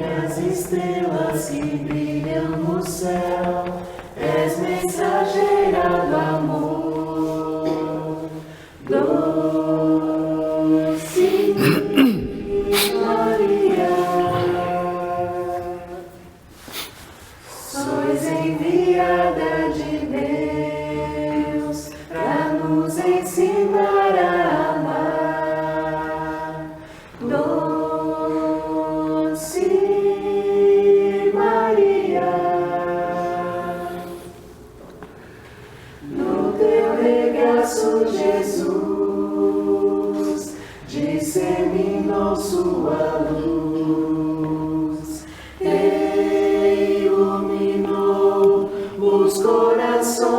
as estrelas que brilham no céu, és mensageira do amor. Doce Maria, sois enviada de Deus para nos ensinar a amar. Doce Maria, no teu regaço Jesus disseminou sua luz, iluminou os corações,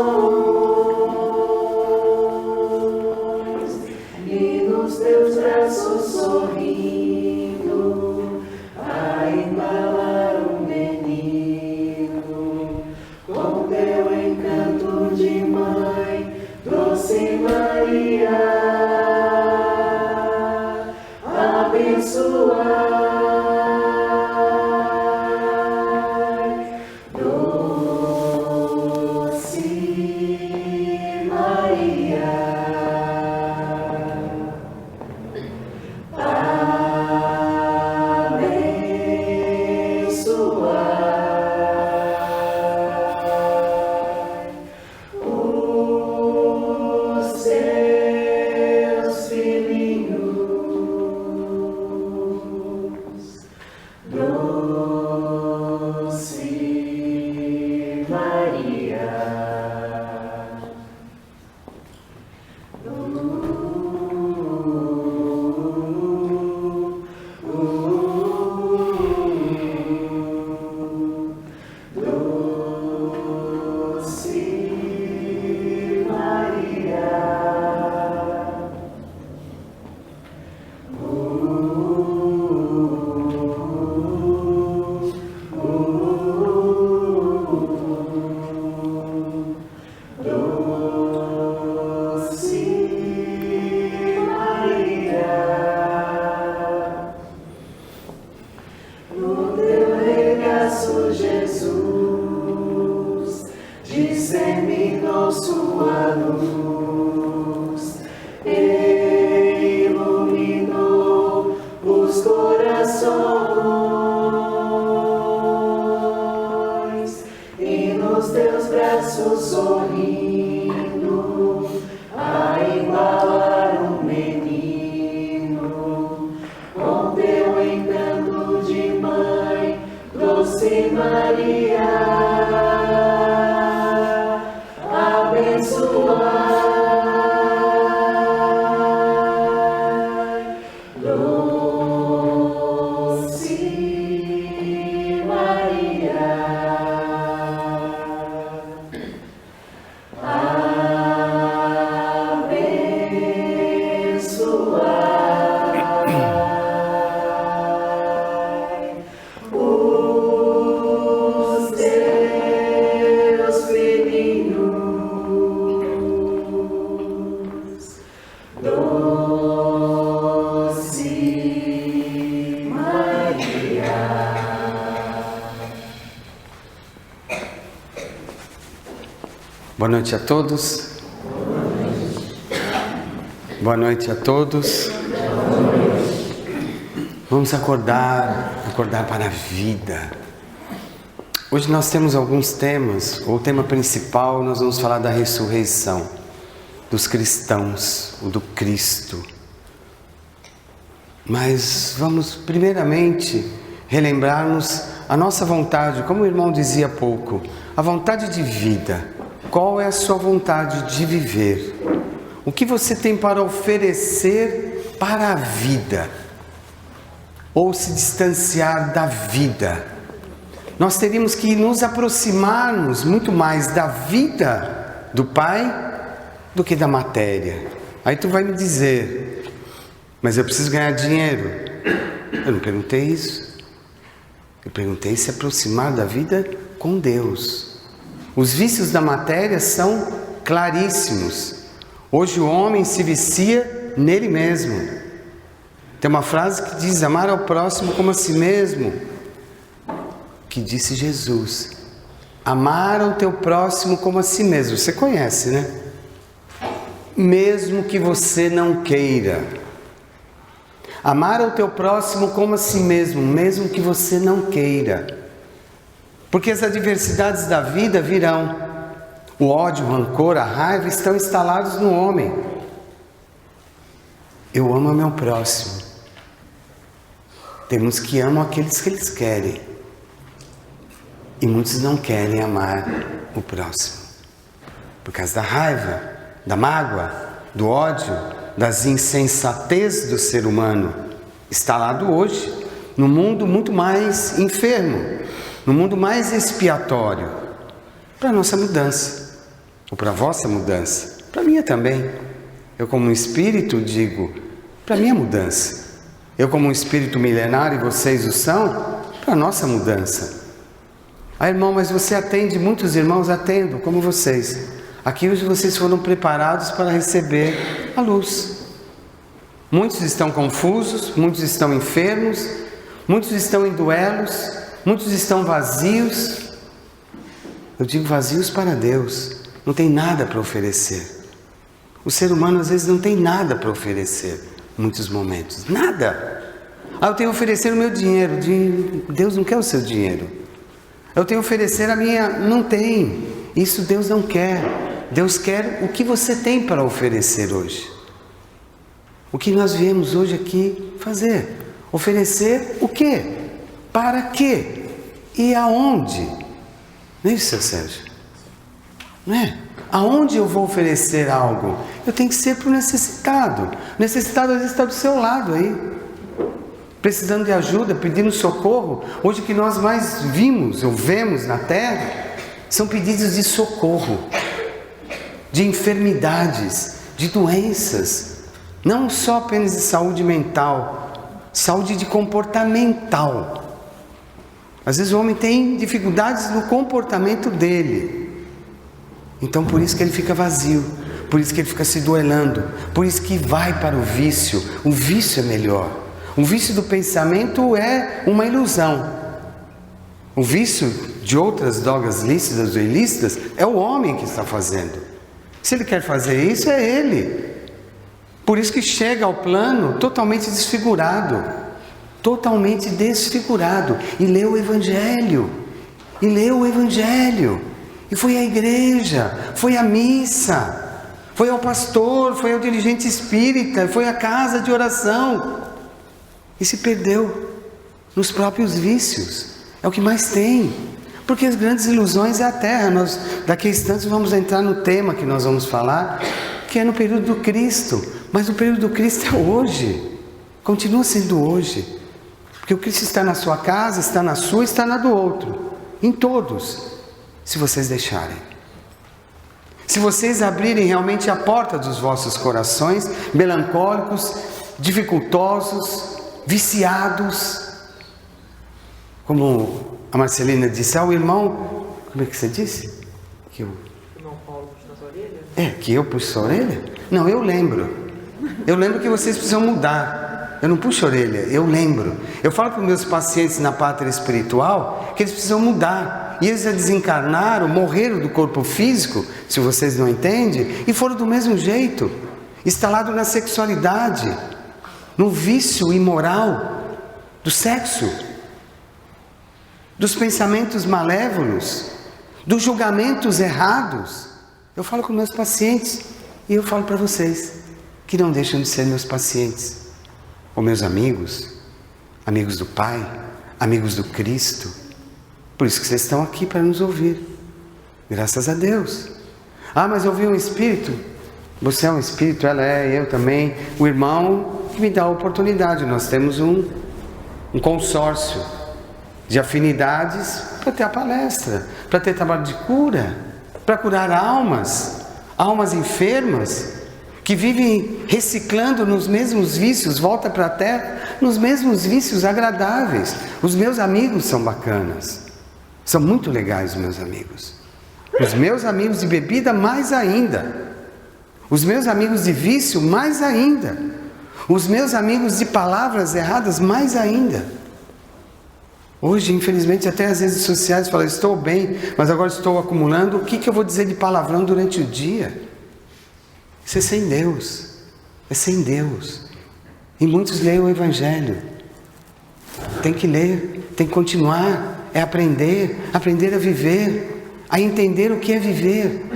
e nos teus braços sorrindo a embalar um menino, com teu encanto de mãe, doce Maria, abençoai. Doce Maria, abençoai os seus filhinhos. Doce Maria, Doce Maria, Doce Maria, no teu regaço Jesus disseminou sua luz, iluminou os corações, e nos teus braços sorrindo a embalar um menino, com teu encanto de mãe, doce Maria, abençoai. Doce Maria, abençoai os teus filhinhos. Doce Maria. Boa noite a todos. Boa noite a todos. Vamos acordar para a vida. Hoje nós temos alguns temas. O tema principal, nós vamos falar da ressurreição dos cristãos, do Cristo. Mas vamos primeiramente relembrarmos a nossa vontade, como o irmão dizia há pouco, a vontade de vida. Qual é a sua vontade de viver? O que você tem para oferecer para a vida? Ou se distanciar da vida? Nós teríamos que nos aproximarmos muito mais da vida do Pai do que da matéria. Aí tu vai me dizer, mas eu preciso ganhar dinheiro. Eu não perguntei isso. Eu perguntei se aproximar da vida com Deus. Os vícios da matéria são claríssimos. Hoje o homem se vicia nele mesmo. Tem uma frase que diz: amar ao próximo como a si mesmo. que disse Jesus: amar o teu próximo como a si mesmo. Você conhece, né? Mesmo que você não queira. Amar o teu próximo como a si mesmo, mesmo que você não queira. Porque as adversidades da vida virão. O ódio, o rancor, a raiva estão instalados no homem. Eu amo o meu próximo. Temos que amar aqueles que eles querem. E muitos não querem amar o próximo. Por causa da raiva, da mágoa, do ódio, das insensatez do ser humano, instalado hoje, no mundo muito mais enfermo, no mundo mais expiatório, para a nossa mudança, ou para a vossa mudança, para a minha também. Eu como um espírito digo, para a minha mudança. Eu como um espírito milenário e vocês o são, para a nossa mudança. Ah, irmão, mas você atende muitos irmãos? Atendo, como vocês. Aqui hoje vocês foram preparados para receber a luz. Muitos estão confusos, muitos estão enfermos, muitos estão em duelos, muitos estão vazios. Eu digo vazios para Deus, não tem nada para oferecer. O ser humano às vezes não tem nada para oferecer, em muitos momentos, nada. Ah, eu tenho que oferecer o meu dinheiro. Deus não quer o seu dinheiro. Eu tenho que oferecer a minha... Não tem. Isso Deus não quer. Deus quer o que você tem para oferecer hoje. O que nós viemos hoje aqui fazer. Oferecer o quê? Para quê? E aonde? Não é isso, seu Sérgio? Não é? Aonde eu vou oferecer algo? Eu tenho que ser para o necessitado. O necessitado às vezes está do seu lado aí. Precisando de ajuda, pedindo socorro. Hoje o que nós mais vimos ou vemos na Terra são pedidos de socorro, de enfermidades, de doenças, não só apenas de saúde mental, saúde de comportamental. Às vezes o homem tem dificuldades no comportamento dele, então por isso que ele fica vazio, por isso que ele fica se duelando, por isso que vai para o vício é melhor. O vício do pensamento é uma ilusão. O vício de outras drogas lícitas ou ilícitas é o homem que está fazendo. Se ele quer fazer isso, é ele. Por isso que chega ao plano totalmente desfigurado. Totalmente desfigurado. E lê o Evangelho. E foi à igreja, foi à missa, foi ao pastor, foi ao dirigente espírita, foi à casa de oração. E se perdeu nos próprios vícios. É o que mais tem. Porque as grandes ilusões é a terra. Nós, daqui a instantes, vamos entrar no tema que nós vamos falar, que é no período do Cristo. Mas o período do Cristo é hoje. Continua sendo hoje. Porque o Cristo está na sua casa, está na sua, está na do outro. Em todos. Se vocês deixarem. Se vocês abrirem realmente a porta dos vossos corações, melancólicos, dificultosos, viciados, como a Marcelina disse, o irmão, como é que você disse? Que o irmão Paulo puxou as orelhas? Que eu puxo a orelha? Não, eu lembro que vocês precisam mudar. Eu não puxo a orelha, eu lembro. Eu falo para os meus pacientes na pátria espiritual que eles precisam mudar. E eles já desencarnaram, morreram do corpo físico, se vocês não entendem, e foram do mesmo jeito, instalados na sexualidade, no vício imoral do sexo, dos pensamentos malévolos, dos julgamentos errados. Eu falo com meus pacientes e eu falo para vocês que não deixam de ser meus pacientes, ou meus amigos, amigos do Pai, amigos do Cristo. Por isso que vocês estão aqui para nos ouvir. Graças a Deus. Mas eu vi um espírito. Você é um espírito, ela é, eu também. O irmão que me dá a oportunidade. Nós temos um consórcio de afinidades para ter a palestra, para ter trabalho de cura, para curar almas enfermas, que vivem reciclando nos mesmos vícios, volta para a terra, nos mesmos vícios agradáveis. Os meus amigos são bacanas. São muito legais os meus amigos. Os meus amigos de bebida, mais ainda. Os meus amigos de vício, mais ainda. Os meus amigos de palavras erradas, mais ainda. Hoje, infelizmente, até as redes sociais falam, estou bem, mas agora estou acumulando. O que eu vou dizer de palavrão durante o dia? Isso é sem Deus. É sem Deus. E muitos leem o Evangelho. Tem que ler, tem que continuar. É aprender a viver, a entender o que é viver.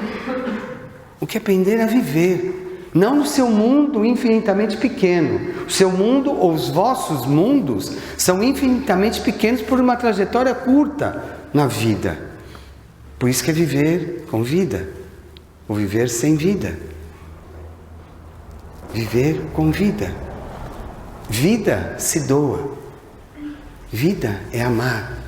O que é aprender a viver. Não no seu mundo infinitamente pequeno. O seu mundo ou os vossos mundos são infinitamente pequenos por uma trajetória curta na vida. Por isso que é viver com vida, ou viver sem vida. Viver com vida. Vida se doa. Vida é amar.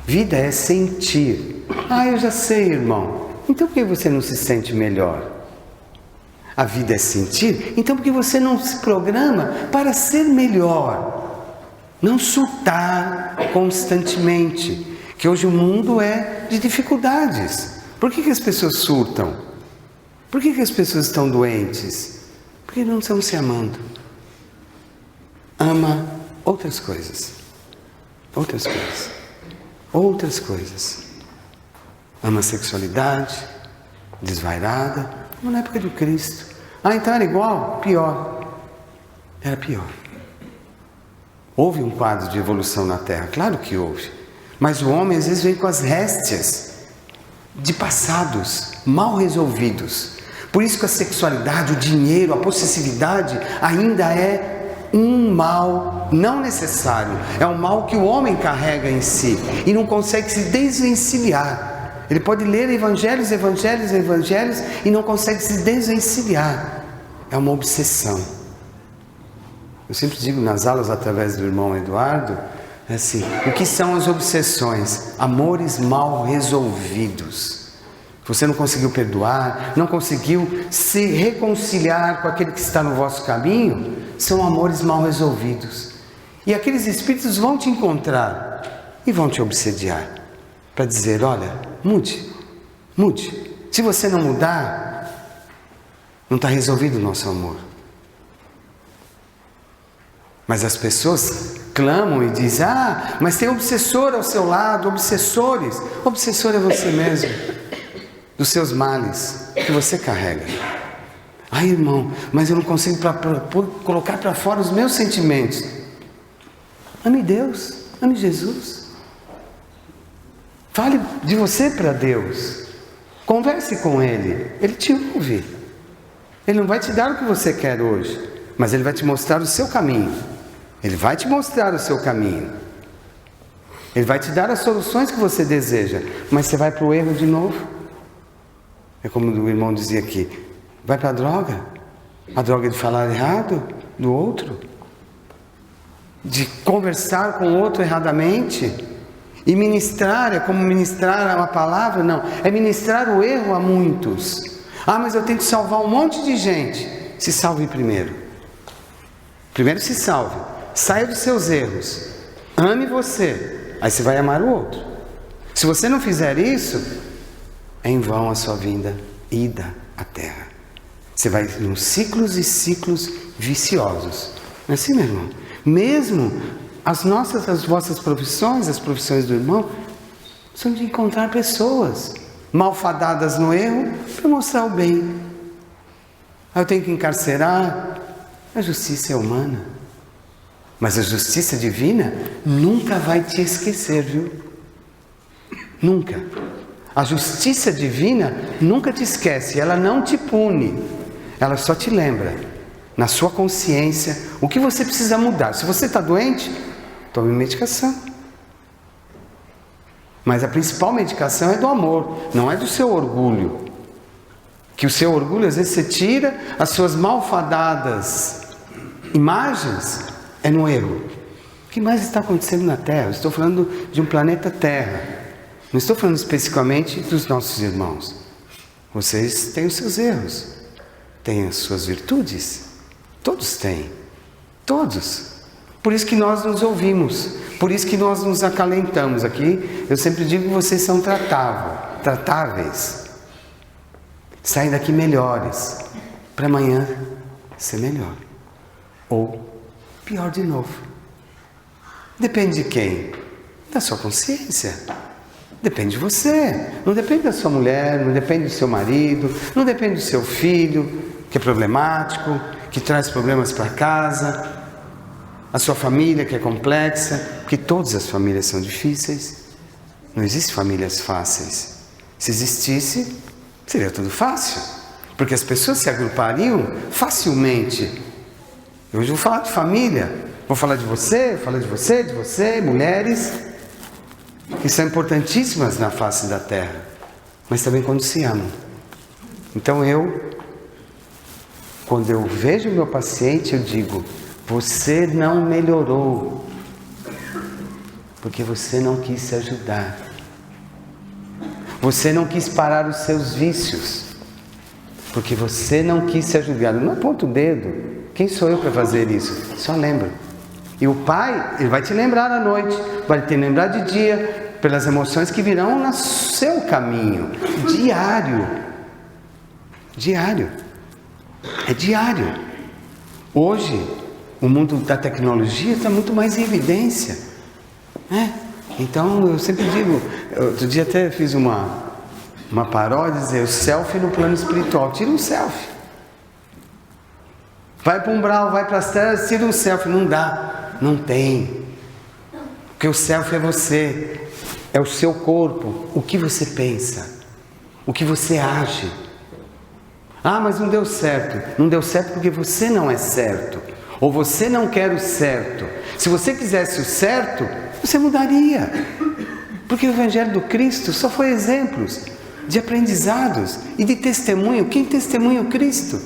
Vida é sentir. Eu já sei, irmão. Então por que você não se sente melhor? A vida é sentir, então por que você não se programa para ser melhor? Não surtar constantemente, que hoje o mundo é de dificuldades. Por que as pessoas surtam? Por que as pessoas estão doentes? Porque não estão se amando. Ama outras coisas. Outras coisas. Outras coisas. Ama a sexualidade, desvairada, como na época do Cristo. Então era igual? Pior. Era pior. Houve um quadro de evolução na Terra, claro que houve. Mas o homem às vezes vem com as réstias de passados mal resolvidos. Por isso que a sexualidade, o dinheiro, a possessividade ainda é um mal não necessário. É um mal que o homem carrega em si e não consegue se desvencilhar. Ele pode ler evangelhos e não consegue se desvencilhar. É uma obsessão. Eu sempre digo nas aulas através do irmão Eduardo, assim, o que são as obsessões? Amores mal resolvidos. Você não conseguiu perdoar, não conseguiu se reconciliar com aquele que está no vosso caminho, são amores mal resolvidos. E aqueles espíritos vão te encontrar e vão te obsediar. Para dizer, olha, mude. Se você não mudar, não está resolvido o nosso amor. Mas as pessoas clamam e dizem, mas tem obsessor ao seu lado, obsessores. Obsessor é você mesmo, dos seus males que você carrega. Irmão, mas eu não consigo colocar para fora os meus sentimentos. Ame Deus, ame Jesus. Fale de você para Deus. Converse com Ele. Ele te ouve. Ele não vai te dar o que você quer hoje, mas Ele vai te mostrar o seu caminho. Ele vai te mostrar o seu caminho. Ele vai te dar as soluções que você deseja, mas você vai para o erro de novo. É como o irmão dizia aqui, vai para a droga. A droga de falar errado do outro, de conversar com o outro erradamente. E ministrar é como ministrar uma palavra? Não, é ministrar o erro a muitos. Mas eu tenho que salvar um monte de gente. Se salve primeiro. Primeiro se salve. Saia dos seus erros. Ame você. Aí você vai amar o outro. Se você não fizer isso, é em vão a sua ida à Terra. Você vai em ciclos e ciclos viciosos. Não é assim, meu irmão? Mesmo as vossas profissões, as profissões do irmão, são de encontrar pessoas malfadadas no erro para mostrar o bem. Eu tenho que encarcerar. A justiça é humana. Mas a justiça divina nunca vai te esquecer, viu? Nunca. A justiça divina nunca te esquece. Ela não te pune. Ela só te lembra, na sua consciência, o que você precisa mudar. Se você está doente, tome medicação. Mas a principal medicação é do amor, não é do seu orgulho. Que o seu orgulho, às vezes, você tira as suas malfadadas imagens, é no erro. O que mais está acontecendo na Terra? Eu estou falando de um planeta Terra. Não estou falando especificamente dos nossos irmãos. Vocês têm os seus erros, têm as suas virtudes. Todos têm. Todos. Por isso que nós nos ouvimos. Por isso que nós nos acalentamos aqui. Eu sempre digo que vocês são tratáveis. Saem daqui melhores, para amanhã ser melhor. Ou pior de novo. Depende de quem. Da sua consciência. Depende de você. Não depende da sua mulher, não depende do seu marido, não depende do seu filho, que é problemático, que traz problemas para casa, a sua família que é complexa, porque todas as famílias são difíceis. Não existem famílias fáceis. Se existisse, seria tudo fácil, porque as pessoas se agrupariam facilmente. Hoje eu vou falar de família, vou falar de você, de você, mulheres, que são importantíssimas na face da terra, mas também quando se amam. Então quando eu vejo o meu paciente, eu digo: você não melhorou, porque você não quis se ajudar. Você não quis parar os seus vícios, porque você não quis se ajudar. Não aponta o dedo. Quem sou eu para fazer isso? Só lembra. E o Pai, Ele vai te lembrar à noite, vai te lembrar de dia, pelas emoções que virão no seu caminho. Diário. Diário. É diário. Hoje, o mundo da tecnologia está muito mais em evidência, né? Então, eu sempre digo, outro dia até fiz uma paródia, dizer, o selfie no plano espiritual. Tira um selfie. Vai para o umbral, vai para as terras, tira um selfie. Não dá, não tem. Porque o selfie é você, é o seu corpo, o que você pensa, o que você age. Ah, mas não deu certo. Não deu certo porque você não é certo. Ou você não quer o certo. Se você quisesse o certo, você mudaria. Porque o Evangelho do Cristo só foi exemplos de aprendizados e de testemunho. Quem testemunha o Cristo?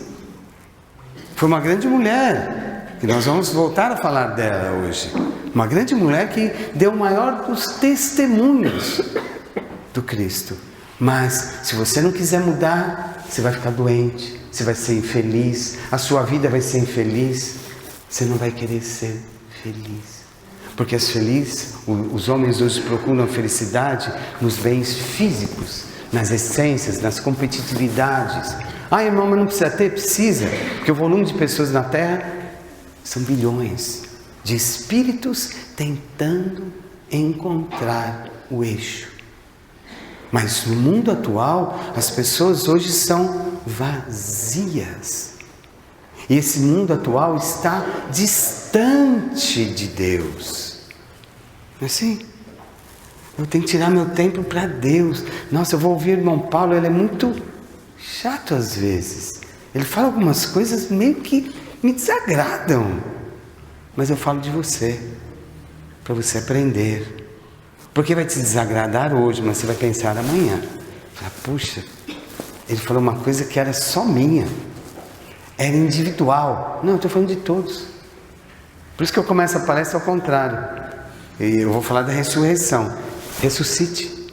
Foi uma grande mulher, e nós vamos voltar a falar dela hoje. Uma grande mulher que deu o maior dos testemunhos do Cristo. Mas se você não quiser mudar, você vai ficar doente, você vai ser infeliz, a sua vida vai ser infeliz, você não vai querer ser feliz. Porque os homens hoje procuram a felicidade nos bens físicos, nas essências, nas competitividades. Ah, irmão, mas não precisa ter? Precisa, porque o volume de pessoas na Terra são bilhões de espíritos tentando encontrar o eixo. Mas no mundo atual, as pessoas hoje são vazias. E esse mundo atual está distante de Deus. Não é assim? Eu tenho que tirar meu tempo para Deus. Nossa, eu vou ouvir o irmão Paulo, ele é muito chato às vezes. Ele fala algumas coisas meio que me desagradam. Mas eu falo de você, para você aprender. Porque vai te desagradar hoje, mas você vai pensar amanhã. Fala, puxa, ele falou uma coisa que era só minha. Era individual. Não, eu estou falando de todos. Por isso que eu começo a palestra ao contrário. E eu vou falar da ressurreição. Ressuscite.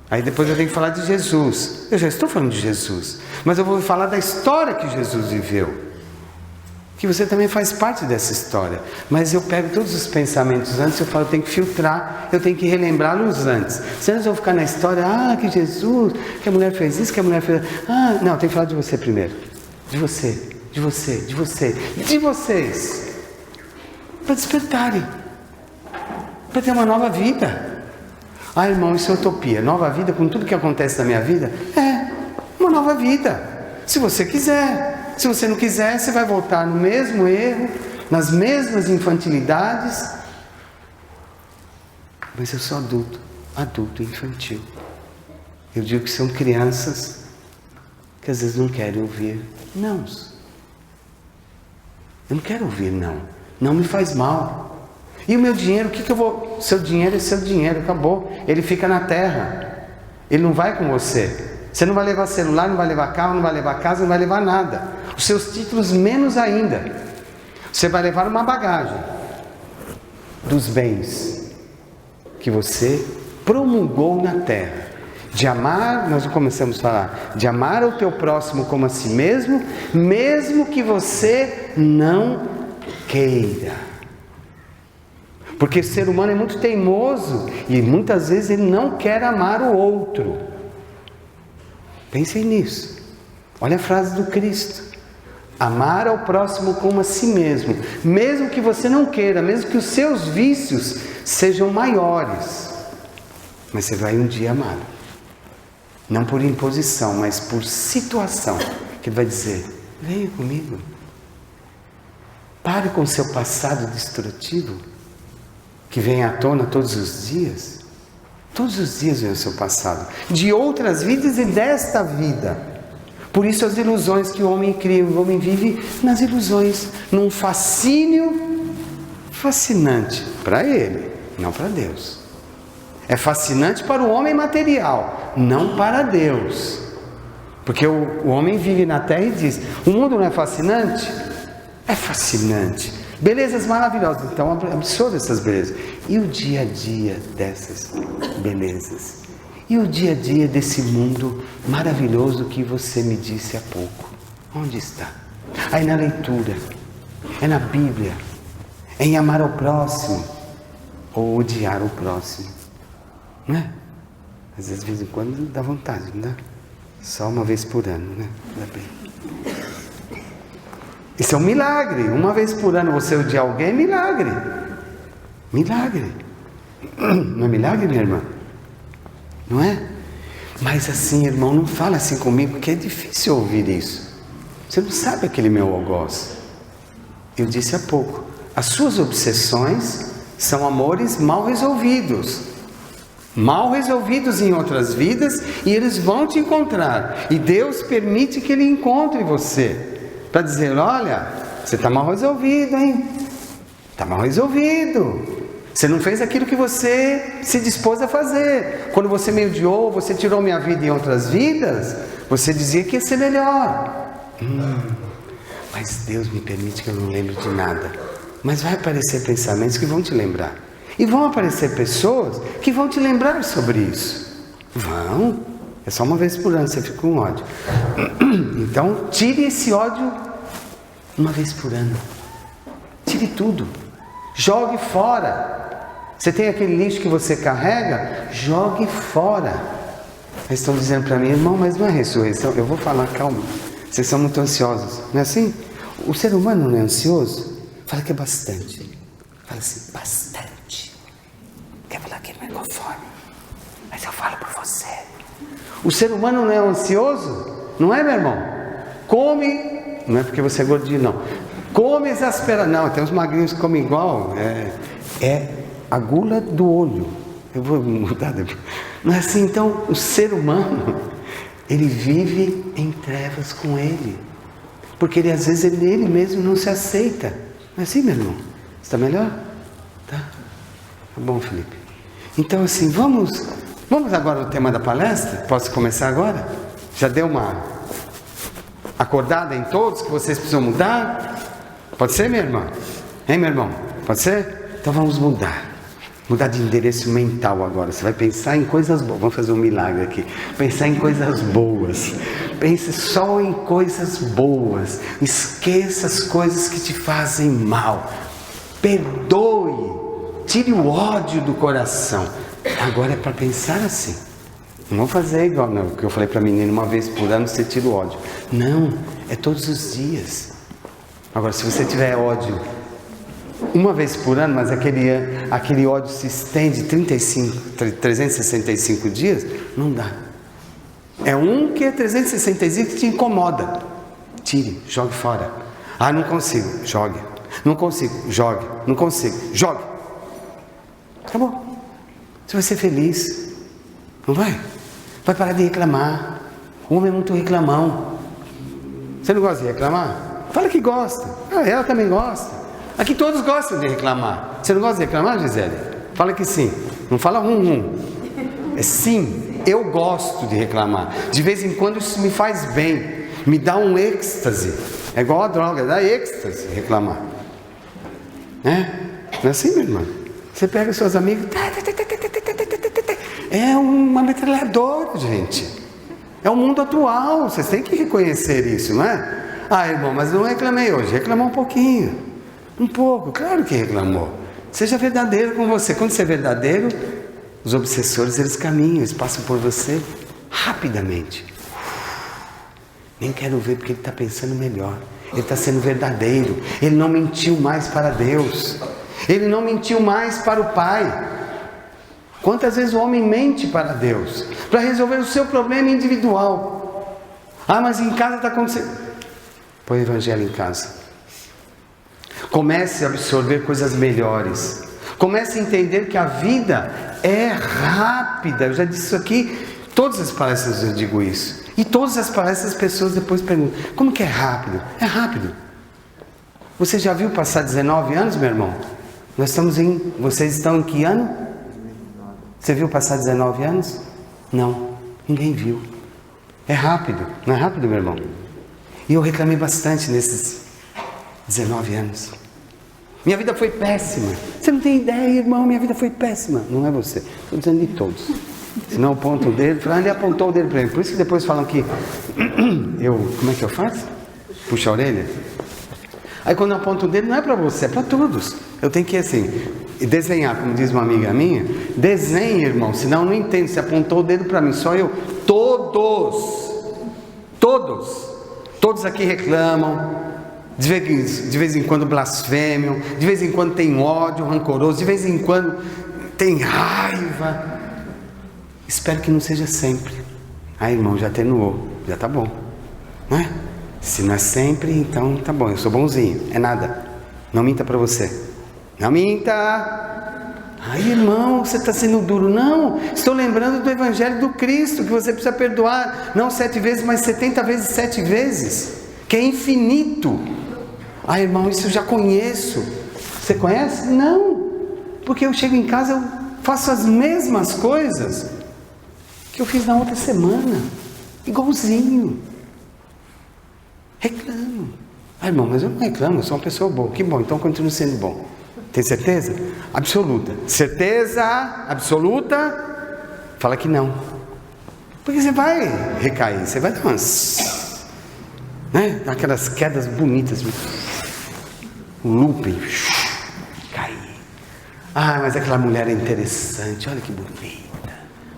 Aí depois eu tenho que falar de Jesus. Eu já estou falando de Jesus. Mas eu vou falar da história que Jesus viveu. Que você também faz parte dessa história. Mas eu pego todos os pensamentos antes, eu falo, eu tenho que filtrar, eu tenho que relembrá-los antes. Senão eu vou ficar na história, que Jesus, que a mulher fez isso, que a mulher fez... não, tem que falar de você primeiro. De você, de você, de você, de vocês. Para despertarem. Para ter uma nova vida. Irmão, isso é utopia. Nova vida com tudo que acontece na minha vida? É, uma nova vida. Se você quiser. Se você não quiser, você vai voltar no mesmo erro, nas mesmas infantilidades. Mas eu sou adulto infantil. Eu digo que são crianças que às vezes não querem ouvir não. Eu não quero ouvir não. Não me faz mal. E o meu dinheiro, o que eu vou... Seu dinheiro é seu dinheiro, acabou. Ele fica na terra. Ele não vai com você. Você não vai levar celular, não vai levar carro, não vai levar casa, não vai levar nada. Os seus títulos menos ainda. Você vai levar uma bagagem dos bens que você promulgou na terra. De amar, nós começamos a falar, de amar o teu próximo como a si mesmo, mesmo que você não queira. Porque o ser humano é muito teimoso e muitas vezes ele não quer amar o outro. Pensem nisso. Olha a frase do Cristo. Amar ao próximo como a si mesmo. Mesmo que você não queira, mesmo que os seus vícios sejam maiores. Mas você vai um dia amá-lo. Não por imposição, mas por situação. Que ele vai dizer, venha comigo. Pare com o seu passado destrutivo, que vem à tona todos os dias. Todos os dias vem o seu passado, de outras vidas e desta vida. Por isso as ilusões que o homem cria, o homem vive nas ilusões, num fascínio fascinante para ele, não para Deus. É fascinante para o homem material, não para Deus. Porque o homem vive na terra e diz, o mundo não é fascinante? É fascinante. Belezas maravilhosas, então absorva essas belezas. E o dia a dia dessas belezas? E o dia a dia desse mundo maravilhoso que você me disse há pouco? Onde está? Aí na leitura, é na Bíblia, é em amar ao próximo, ou odiar o próximo. Não é? Às vezes, de vez em quando, dá vontade, não dá? Só uma vez por ano, né? Dá bem. Isso é um milagre. Uma vez por ano você odiar alguém é milagre. Milagre. Não é milagre, minha irmã? Não é? Mas assim, irmão, não fala assim comigo, porque é difícil ouvir isso. Você não sabe aquele meu algoz. Eu disse há pouco, as suas obsessões são amores mal resolvidos. Mal resolvidos em outras vidas, e eles vão te encontrar. E Deus permite que Ele encontre você. Para dizer, olha, você está mal resolvido, hein? Está mal resolvido. Você não fez aquilo que você se dispôs a fazer. Quando você me odiou, você tirou minha vida em outras vidas, você dizia que ia ser melhor. Mas Deus me permite que eu não lembre de nada. Mas vai aparecer pensamentos que vão te lembrar. E vão aparecer pessoas que vão te lembrar sobre isso. Vão. É só uma vez por ano você fica com ódio. Então, tire esse ódio uma vez por ano. Tire tudo. Jogue fora. Você tem aquele lixo que você carrega? Jogue fora. Eles estão dizendo para mim, irmão, mas não é ressurreição. Eu vou falar, calma. Vocês são muito ansiosos. Não é assim? O ser humano não é ansioso? Fala que é bastante. Fala assim, bastante. Quer falar que não é conforme. Mas eu falo por você. O ser humano não é ansioso? Não é, meu irmão? Come, não é porque você é gordinho, não. Come exasperado. Não, tem uns magrinhos que comem igual. É a gula do olho. Eu vou mudar depois. Não é assim, então, o ser humano, ele vive em trevas com ele. Porque ele, às vezes, ele mesmo não se aceita. Não é assim, meu irmão? Está melhor? Tá? Tá bom, Felipe. Então, assim, vamos agora no tema da palestra? Posso começar agora? Já deu uma acordada em todos que vocês precisam mudar? Pode ser, minha irmã? Hein, meu irmão? Pode ser? Então vamos mudar. Mudar de endereço mental agora. Você vai pensar em coisas boas. Vamos fazer um milagre aqui. Pensar em coisas boas. Pense só em coisas boas. Esqueça as coisas que te fazem mal. Perdoe. Tire o ódio do coração. Agora é para pensar assim. Não vamos fazer igual não, que eu falei para a menina, uma vez por ano você tira o ódio. Não, é todos os dias. Agora, se você tiver ódio uma vez por ano, mas aquele ódio se estende 365 dias, não dá. É um que é 365 que te incomoda. Tire, jogue fora. Ah, não consigo, jogue. Não consigo, jogue. Não consigo, jogue. Acabou. Você vai ser feliz. Não vai? Vai parar de reclamar. O homem é muito reclamão. Você não gosta de reclamar? Fala que gosta. Ah, ela também gosta. Aqui todos gostam de reclamar. Você não gosta de reclamar, Gisele? Fala que sim. Não fala É sim. Eu gosto de reclamar. De vez em quando isso me faz bem. Me dá um êxtase. É igual a droga. Dá êxtase reclamar. Né? Não é assim, minha irmã? Você pega seus amigos. É uma metralhadora, gente. É o mundo atual. Vocês têm que reconhecer isso, não é? Ah, irmão, mas não reclamei hoje. Reclamou um pouquinho. Um pouco, claro que reclamou. Seja verdadeiro com você. Quando você é verdadeiro, os obsessores, eles caminham, eles passam por você rapidamente. Nem quero ver porque ele está pensando melhor. Ele está sendo verdadeiro. Ele não mentiu mais para Deus. Ele não mentiu mais para o Pai. Quantas vezes o homem mente para Deus? Para resolver o seu problema individual. Ah, mas em casa está acontecendo. Põe o Evangelho em casa. Comece a absorver coisas melhores. Comece a entender que a vida é rápida. Eu já disse isso aqui, todas as palestras eu digo isso. E todas as palestras as pessoas depois perguntam, como que é rápido? É rápido. Você já viu passar 19 anos, meu irmão? Vocês estão em que ano? Você viu passar 19 anos? Não, ninguém viu. É rápido, não é rápido, meu irmão? E eu reclamei bastante nesses 19 anos. Minha vida foi péssima. Você não tem ideia, irmão, minha vida foi péssima. Não é você, estou dizendo de todos. Senão aponta o dedo, ele apontou o dedo para mim. Por isso que depois falam que como é que eu faço? Puxa a orelha. Aí quando eu aponto o dedo, não é para você, é para todos. Eu tenho que assim, desenhar, como diz uma amiga minha. Desenhe, irmão, senão eu não entendo. Você apontou o dedo para mim, só eu. Todos aqui reclamam. De vez em quando blasfêmiam, de vez em quando tem ódio rancoroso, de vez em quando tem raiva. Espero que não seja sempre. Ah, irmão, já atenuou, já tá bom, não é? Se não é sempre, então tá bom, eu sou bonzinho, é nada. Não minta para você, não minta. Ai, irmão, você está sendo duro. Não, estou lembrando do Evangelho do Cristo, que você precisa perdoar, não 7 vezes, mas 70 vezes 7 vezes, que é infinito. Ah, irmão, isso eu já conheço. Você conhece? Não, porque eu chego em casa, eu faço as mesmas coisas que eu fiz na outra semana, igualzinho. Reclamo. Ah, irmão, mas eu não reclamo, eu sou uma pessoa boa. Que bom, então continuo sendo bom. Tem certeza? Absoluta. Certeza absoluta? Fala que não. Porque você vai recair, você vai dar umas, né? Aquelas quedas bonitas. Um looping. Cair. Ah, mas aquela mulher é interessante, olha que bonita.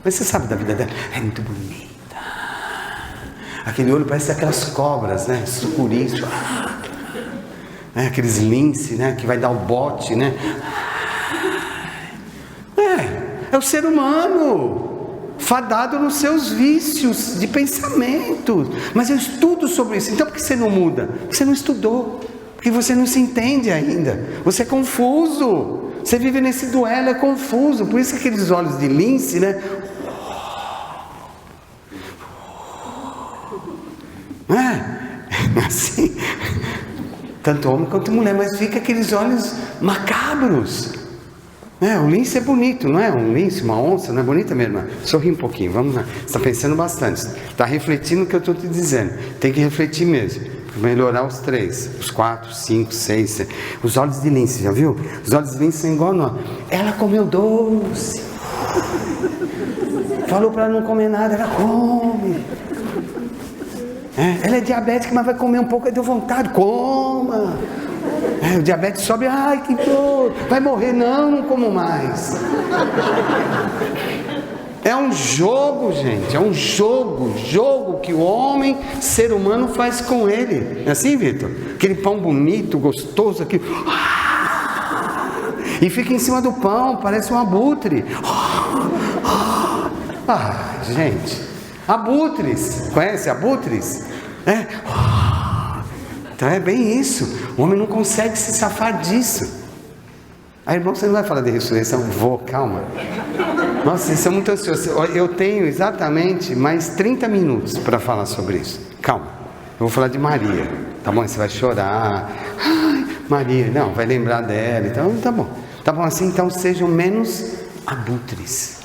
Mas você sabe da vida dela? É muito bonita. Aquele olho parece aquelas cobras, né? Sucuris. Aqueles lince, né? Que vai dar o bote, né? É o ser humano, fadado nos seus vícios de pensamento. Mas eu estudo sobre isso. Então por que você não muda? Porque você não estudou. Porque você não se entende ainda. Você é confuso. Você vive nesse duelo, é confuso. Por isso aqueles olhos de lince, né? Não é? Assim. Tanto homem quanto mulher, mas fica aqueles olhos macabros. O lince é bonito, não é? Um lince, uma onça, não é bonita, minha irmã? Sorri um pouquinho, vamos lá. Você está pensando bastante, está refletindo o que eu estou te dizendo. Tem que refletir mesmo, para melhorar os 3, os 4, 5, 6, 7. Os olhos de lince, já viu? Os olhos de lince são igual nós. Ela comeu doce. Falou para ela não comer nada, ela come. Ela é diabética, mas vai comer um pouco, deu vontade, coma. O diabetes sobe, ai que dor, vai morrer, não como mais. É um jogo, gente, é um jogo que o homem, ser humano faz com ele. É assim, Vitor? Aquele pão bonito, gostoso, aqui, e fica em cima do pão, parece um abutre. Gente, abutres, conhece abutres? Então é bem isso. O homem não consegue se safar disso. Aí, irmão, você não vai falar de ressurreição? Vou, calma. Nossa, vocês são muito ansiosos. Eu tenho exatamente mais 30 minutos para falar sobre isso. Calma, eu vou falar de Maria. Tá bom? Você vai chorar. Ai, Maria, não, vai lembrar dela. Então, tá bom. Tá bom assim, então sejam menos abutres.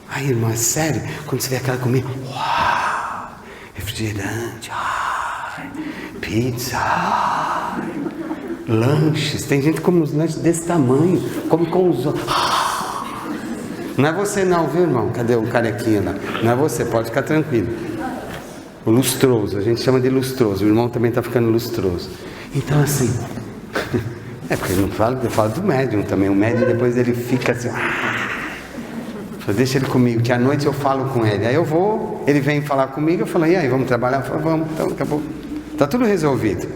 Ai, irmão, é sério? Quando você vê aquela comida, uau, refrigerante, pizza, lanches. Tem gente que come uns lanches desse tamanho, come com os olhos. Não é você não, viu, irmão? Cadê o carequinha lá? Não é você, pode ficar tranquilo. O lustroso, a gente chama de lustroso. O irmão também está ficando lustroso. Então assim, porque ele não fala, eu falo do médium também. O médium depois ele fica assim, deixa ele comigo, que à noite eu falo com ele. Aí eu vou, ele vem falar comigo, eu falo, e aí, vamos trabalhar? Eu falo, vamos, então acabou. Está tudo resolvido.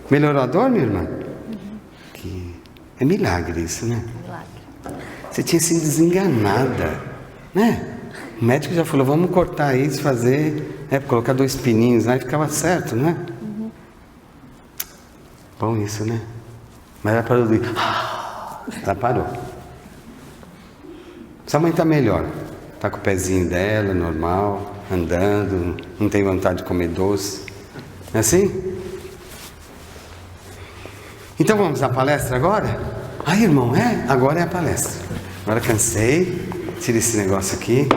Melhorou a dor, minha irmã? É milagre isso, né? Milagre. Você tinha sido desenganada, né? O médico já falou, vamos cortar isso, fazer, colocar 2 pininhos lá e ficava certo, né? Bom isso, né? Mas ela parou de... Ela parou. Sua mãe está melhor. Está com o pezinho dela, normal, andando, não tem vontade de comer doce. É assim? Então vamos à palestra agora? Ai, irmão, agora é a palestra. Agora cansei. Tira esse negócio aqui.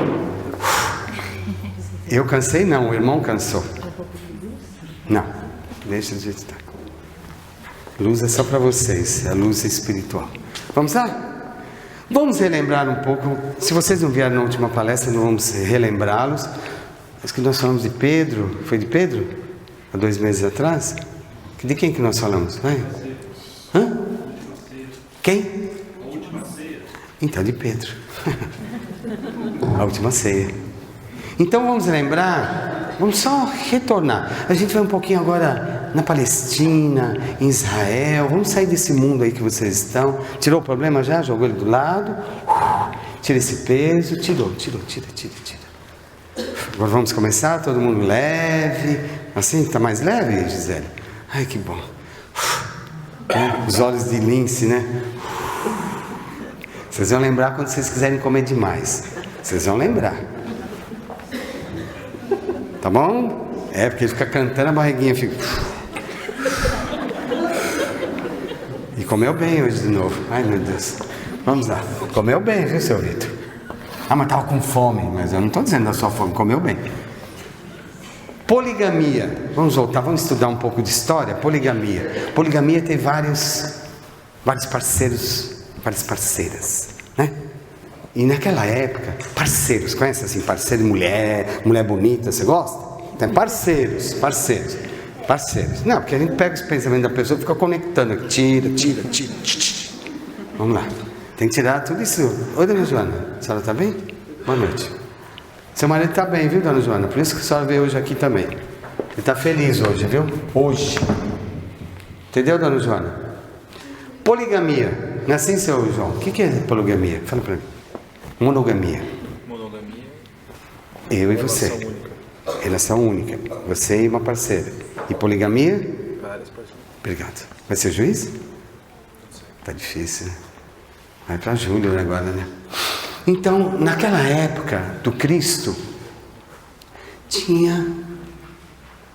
Eu cansei não, o irmão cansou. Não, deixa do jeito que está. Luz é só para vocês, a luz é espiritual. Vamos lá? Vamos relembrar um pouco. Se vocês não vieram na última palestra, não vamos relembrá-los. Acho que nós falamos de Pedro. Foi de Pedro? Há 2 meses atrás? De quem que nós falamos? Vai. Hã? Quem? A última ceia. Então, de Pedro. A última ceia. Então vamos lembrar, vamos só retornar. A gente vai um pouquinho agora na Palestina, em Israel. Vamos sair desse mundo aí que vocês estão. Tirou o problema já? Jogou ele do lado. Tira esse peso. Tira. Agora vamos começar, todo mundo leve. Assim, está mais leve, Gisele? Ai, que bom. Os olhos de lince, né? Vocês vão lembrar quando vocês quiserem comer demais. Vocês vão lembrar. Tá bom? Porque ele fica cantando, a barriguinha fica... E comeu bem hoje de novo. Ai, meu Deus. Vamos lá. Comeu bem, viu, seu Vitor? Mas estava com fome. Mas eu não estou dizendo da sua fome. Comeu bem. Poligamia. Vamos voltar, vamos estudar um pouco de história. Poligamia. Poligamia tem vários parceiros, várias parceiras, né? E naquela época, parceiros, conhece assim, parceiro de mulher bonita, você gosta? Então, parceiros. Não, porque a gente pega os pensamentos da pessoa e fica conectando, tira. Vamos lá, tem que tirar tudo isso. Oi, dona Joana, a senhora está bem? Boa noite. Seu marido está bem, viu, dona Joana? Por isso que a senhora veio hoje aqui também. Ele está feliz hoje, viu? Hoje. Entendeu, dona Joana? Poligamia. Não é assim, seu João? O que é poligamia? Fala para mim. Monogamia. Eu e você. Relação única. Você e uma parceira. E poligamia? Várias parceiras. Obrigado. Vai ser juiz? Tá difícil, né? Vai para Júlio agora, né? Então, naquela época do Cristo, tinha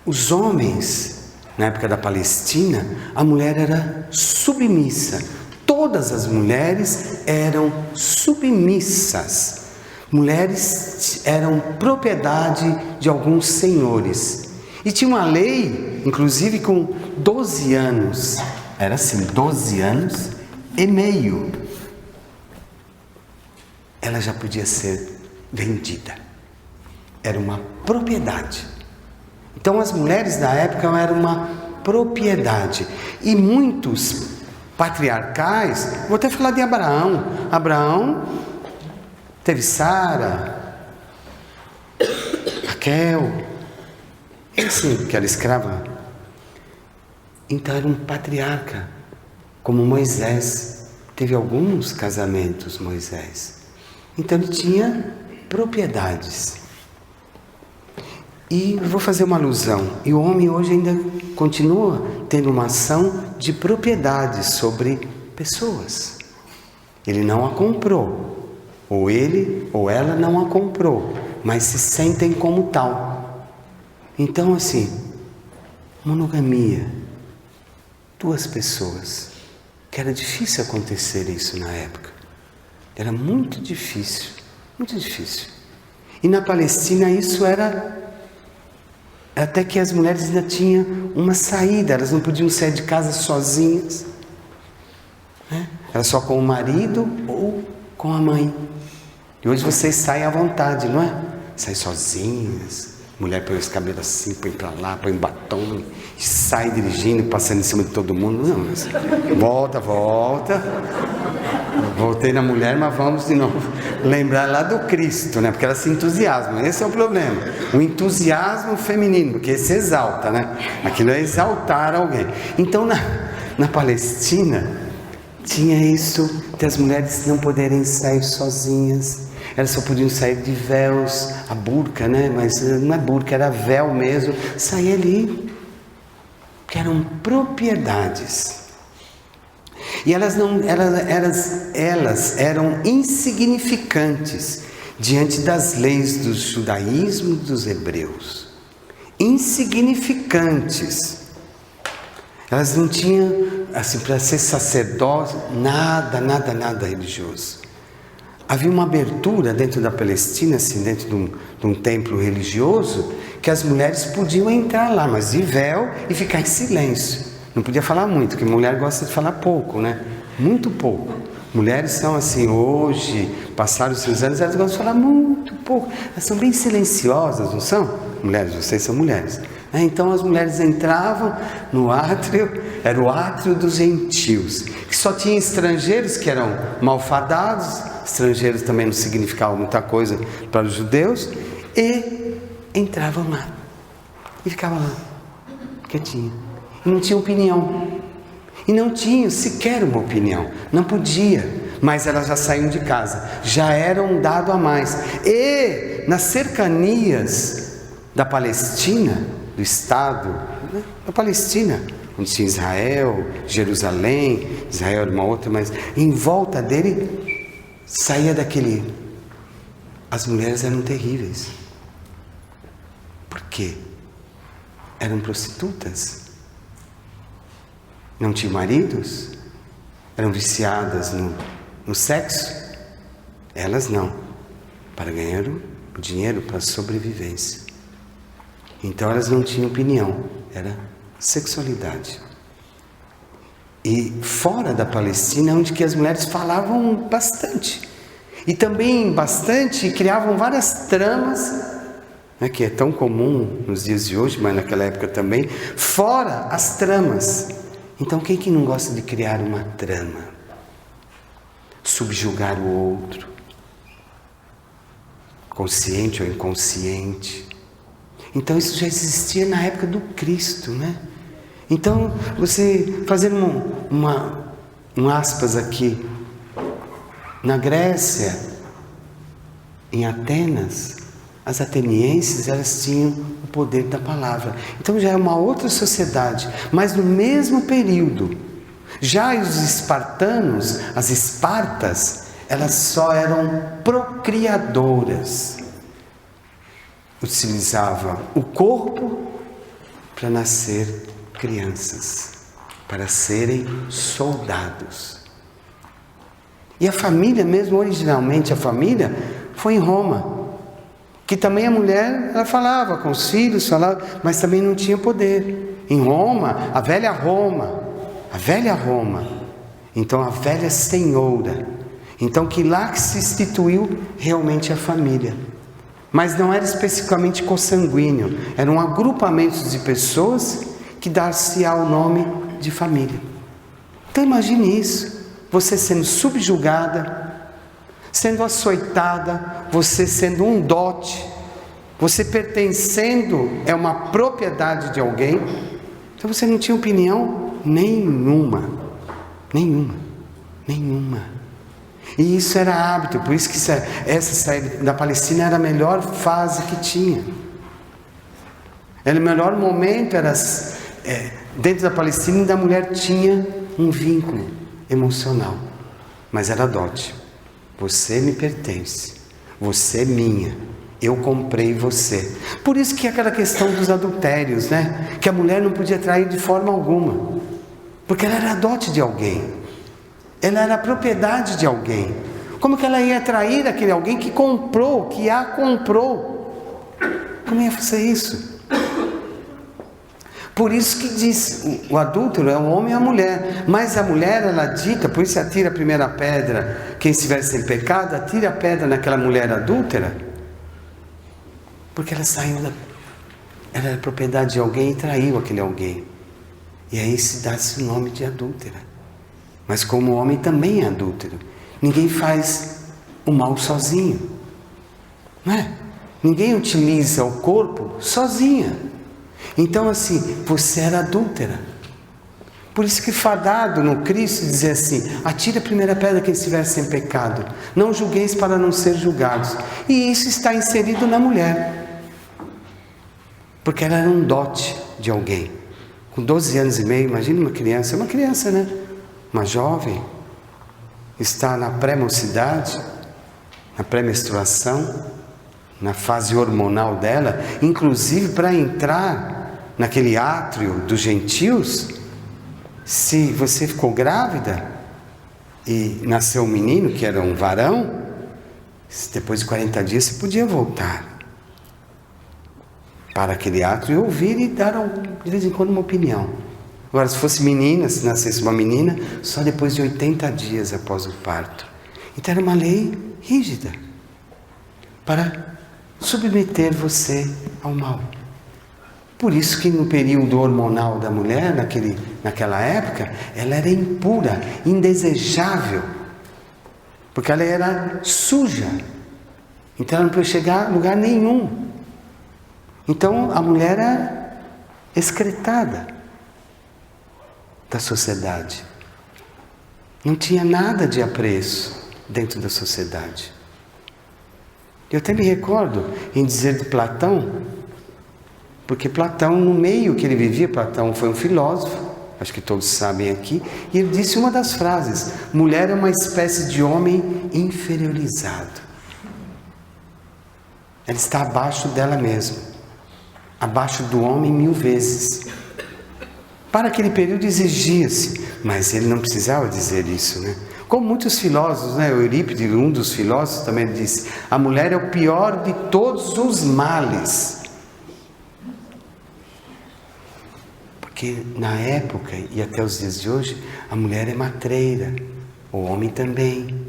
os homens, na época da Palestina, a mulher era submissa. Todas as mulheres eram submissas. Mulheres eram propriedade de alguns senhores. E tinha uma lei, inclusive com 12 anos. Era assim, 12 anos e meio. Ela já podia ser vendida. Era uma propriedade. Então as mulheres da época eram uma propriedade. E muitos patriarcais, vou até falar de Abraão. Abraão teve Sara, Raquel, e assim, que era escrava. Então era um patriarca, como Moisés. Teve alguns casamentos, Moisés. Então ele tinha propriedades. E vou fazer uma alusão. E o homem hoje ainda continua tendo uma ação de propriedade sobre pessoas. Ele não a comprou. Ou ele ou ela não a comprou. Mas se sentem como tal. Então assim, monogamia. 2 pessoas. Que era difícil acontecer isso na época. Era muito difícil. Muito difícil. E na Palestina isso era... Até que as mulheres ainda tinham uma saída, elas não podiam sair de casa sozinhas, né? Era só com o marido ou com a mãe. E hoje vocês saem à vontade, não é? Saem sozinhas, mulher põe os cabelos assim, põe pra lá, põe um batom, e sai dirigindo, passando em cima de todo mundo. Não, mas... volta. Voltei na mulher, mas vamos de novo lembrar lá do Cristo, né? Porque ela se entusiasma, esse é o problema. O entusiasmo feminino, porque esse exalta, né? Aquilo é exaltar alguém. Então, na Palestina, tinha isso de as mulheres não poderem sair sozinhas. Elas só podiam sair de véus, a burca, né? Mas não é burca, era véu mesmo. Sair ali, que eram propriedades. E elas eram insignificantes diante das leis do judaísmo e dos hebreus. Insignificantes. Elas não tinham, assim, para ser sacerdote, nada religioso. Havia uma abertura dentro da Palestina, assim, dentro de um templo religioso, que as mulheres podiam entrar lá, mas de véu e ficar em silêncio. Não podia falar muito, porque mulher gosta de falar pouco, né? Muito pouco. Mulheres são assim, hoje, passaram os seus anos, elas gostam de falar muito pouco. Elas são bem silenciosas, não são? Mulheres, vocês são mulheres. Então as mulheres entravam no átrio, era o átrio dos gentios, que só tinha estrangeiros que eram malfadados, estrangeiros também não significavam muita coisa para os judeus, e entravam lá, e ficavam lá, quietinho, e não tinha opinião, e não tinham sequer uma opinião, não podia, mas elas já saíam de casa, já eram dado a mais, e nas cercanias da Palestina, do Estado, né, da Palestina, onde tinha Israel, Jerusalém, Israel era uma outra, mas em volta dele saía daquele... As mulheres eram terríveis. Por quê? Eram prostitutas? Não tinham maridos? Eram viciadas no sexo? Elas não. Para ganhar o dinheiro para a sobrevivência. Então elas não tinham opinião, era sexualidade. E fora da Palestina, onde que as mulheres falavam bastante. E também bastante, criavam várias tramas, né, que é tão comum nos dias de hoje, mas naquela época também, fora as tramas. Então quem que não gosta de criar uma trama? Subjugar o outro, consciente ou inconsciente. Então isso já existia na época do Cristo, né? Então, você fazendo um aspas aqui, na Grécia, em Atenas, as atenienses, elas tinham o poder da palavra. Então já é uma outra sociedade, mas no mesmo período. Já os espartanos, as Espartas, elas só eram procriadoras. Utilizava o corpo para nascer crianças, para serem soldados. E a família mesmo, originalmente a família, foi em Roma, que também a mulher, ela falava com os filhos, falava, mas também não tinha poder. Em Roma, a velha Roma, então a velha senhora, então que lá que se instituiu realmente a família. Mas não era especificamente consanguíneo, eram agrupamentos de pessoas que dar-se-á o nome de família. Então imagine isso, você sendo subjugada, sendo açoitada, você sendo um dote, você pertencendo a uma propriedade de alguém, então você não tinha opinião nenhuma. E isso era hábito, por isso que essa saída da Palestina era a melhor fase que tinha. Era o melhor momento, dentro da Palestina ainda a mulher tinha um vínculo emocional, mas era dote. Você me pertence, você é minha, eu comprei você. Por isso que aquela questão dos adultérios, né? Que a mulher não podia trair de forma alguma, porque ela era dote de alguém. Ela era propriedade de alguém. Como que ela ia trair aquele alguém que comprou, que a comprou? Como ia fazer isso? Por isso que diz, o adúltero é o homem e a mulher. Mas a mulher, ela dita, por isso atira a primeira pedra, quem estiver sem pecado, atira a pedra naquela mulher adúltera. Porque ela ela era propriedade de alguém e traiu aquele alguém. E aí se dá-se o nome de adúltera. Mas como o homem também é adúltero, ninguém faz o mal sozinho, não é? Ninguém utiliza o corpo sozinha. Então assim, você era adúltera, Por isso que fadado no Cristo dizer assim: atire a primeira pedra quem estiver sem pecado, não julgueis para não ser julgados. E isso está inserido na mulher, porque ela era um dote de alguém. Com 12 anos e meio, imagina uma criança, né? Uma jovem, está na pré-mocidade, na pré-menstruação, na fase hormonal dela, inclusive para entrar naquele átrio dos gentios. Se você ficou grávida e nasceu um menino, que era um varão, depois de 40 dias você podia voltar para aquele átrio e ouvir e dar de vez em quando uma opinião. Agora, se fosse menina, se nascesse uma menina, só depois de 80 dias após o parto. Então era uma lei rígida para submeter você ao mal. Por isso que no período hormonal da mulher, naquela época, ela era impura, indesejável, porque ela era suja. Então ela não podia chegar a lugar nenhum. Então a mulher era excretada da sociedade. Não tinha nada de apreço dentro da sociedade. Eu até me recordo em dizer de Platão, porque Platão, no meio que ele vivia, Platão foi um filósofo, acho que todos sabem aqui, e ele disse uma das frases: mulher é uma espécie de homem inferiorizado. Ela está abaixo dela mesma, abaixo do homem 1000 vezes. Para aquele período exigia-se, mas ele não precisava dizer isso, né? Como muitos filósofos, né? Eurípides, um dos filósofos, também disse: a mulher é o pior de todos os males. Porque na época e até os dias de hoje, a mulher é matreira, o homem também.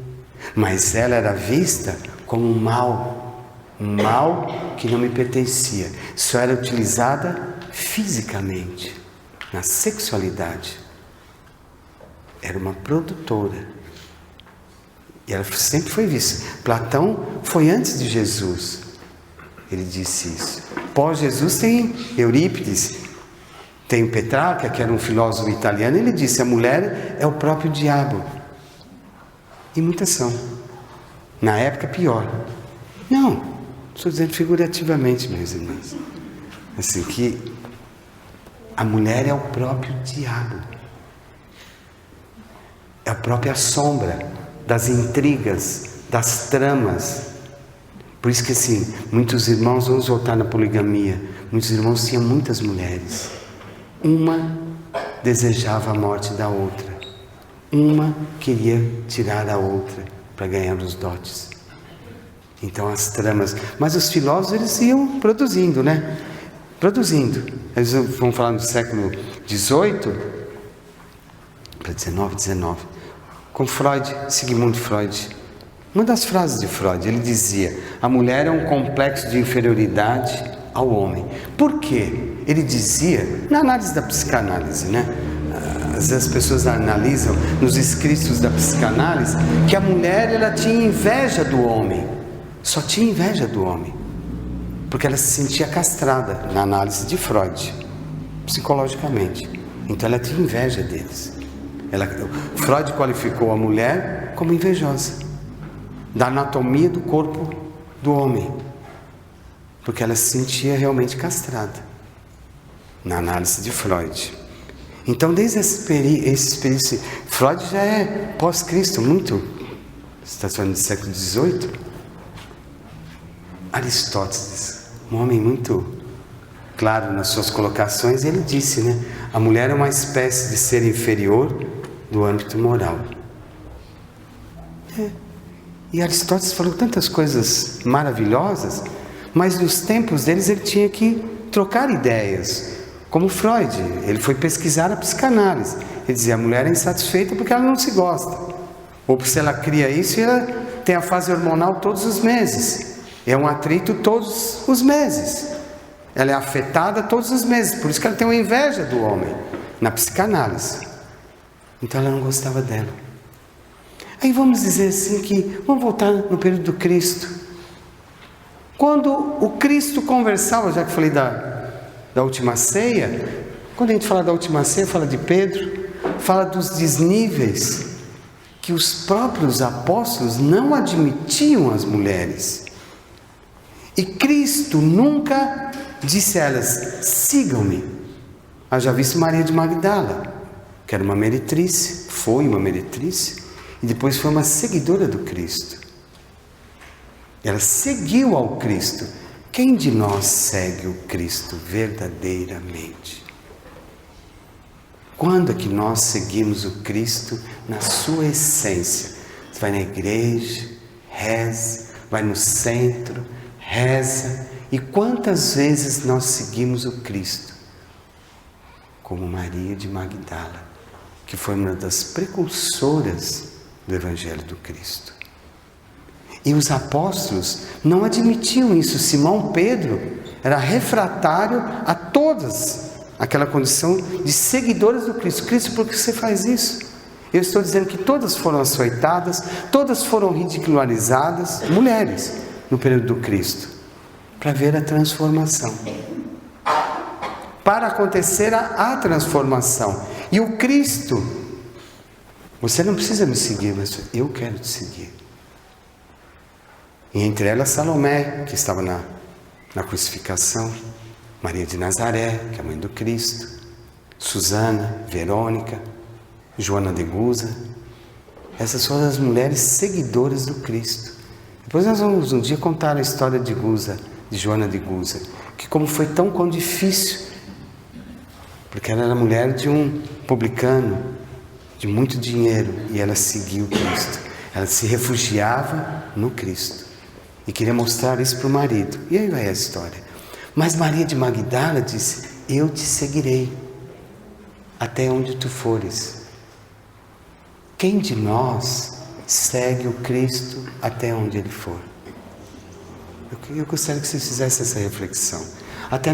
Mas ela era vista como um mal que não me pertencia. Só era utilizada fisicamente, na sexualidade. Era uma produtora. E ela sempre foi vista. Platão foi antes de Jesus. Ele disse isso. Pós-Jesus tem Eurípides, tem o Petrarca, que era um filósofo italiano. Ele disse: a mulher é o próprio diabo. E muitas são. Na época, pior. Não, estou dizendo figurativamente, meus irmãos. Assim, que a mulher é o próprio diabo. É a própria sombra das intrigas, das tramas. Por isso que assim, muitos irmãos, vamos voltar na poligamia, muitos irmãos tinham muitas mulheres. Uma desejava a morte da outra. Uma queria tirar a outra para ganhar os dotes. Então as tramas. Mas os filósofos, eles iam produzindo, né? Produzindo. Eles vão falar no século XVIII para XIX. Com Freud, Sigmund Freud. Uma das frases de Freud, ele dizia: a mulher é um complexo de inferioridade ao homem. Por quê? Ele dizia, na análise da psicanálise, né? Às vezes as pessoas analisam nos escritos da psicanálise que a mulher, ela tinha inveja do homem. Só tinha inveja do homem. Porque ela se sentia castrada, na análise de Freud, psicologicamente. Então ela tinha inveja deles. Freud qualificou a mulher como invejosa da anatomia do corpo do homem, porque ela se sentia realmente castrada, na análise de Freud. Então, desde esse período, Freud já é pós-Cristo, muito, está falando do século XVIII. Aristóteles, um homem muito claro nas suas colocações, ele disse, né? A mulher é uma espécie de ser inferior do âmbito moral. E Aristóteles falou tantas coisas maravilhosas, mas nos tempos deles ele tinha que trocar ideias. Como Freud, ele foi pesquisar a psicanálise. Ele dizia: a mulher é insatisfeita porque ela não se gosta. Ou se ela cria isso, ela tem a fase hormonal todos os meses. É um atrito todos os meses. Ela é afetada todos os meses. Por isso que ela tem uma inveja do homem, na psicanálise. Então ela não gostava dela. Aí vamos dizer assim que, vamos voltar no período do Cristo. Quando o Cristo conversava, já que falei da última ceia, quando a gente fala da última ceia, fala de Pedro. fala dos desníveis que os próprios apóstolos não admitiam as mulheres. E Cristo nunca disse a elas: sigam-me. Haja visto Maria de Magdala, que era uma meretriz, foi uma meretriz, e depois foi uma seguidora do Cristo. Ela seguiu ao Cristo. Quem de nós segue o Cristo verdadeiramente? Quando é que nós seguimos o Cristo na sua essência? Você vai na igreja, reza, vai no centro, reza. E quantas vezes nós seguimos o Cristo? Como Maria de Magdala, que foi uma das precursoras do Evangelho do Cristo. E os apóstolos não admitiam isso. Simão Pedro era refratário a todas aquela condição de seguidoras do Cristo. Cristo, por que você faz isso? Eu estou dizendo que todas foram açoitadas, todas foram ridicularizadas, mulheres, no período do Cristo, para ver a transformação. Para acontecer a transformação. E o Cristo, você não precisa me seguir, mas eu quero te seguir. E entre elas Salomé, que estava na crucificação, Maria de Nazaré, que é a mãe do Cristo, Susana, Verônica, Joana de Guza. Essas foram as mulheres seguidoras do Cristo. Depois nós vamos um dia contar a história de Guza, de Joana de Guza, que como foi tão difícil, porque ela era mulher de um publicano, de muito dinheiro, e ela seguiu Cristo. Ela se refugiava no Cristo e queria mostrar isso para o marido. E aí vai a história. Mas Maria de Magdala disse: eu te seguirei até onde tu fores. Quem de nós segue o Cristo até onde Ele for? Eu gostaria que vocês fizessem essa reflexão. Até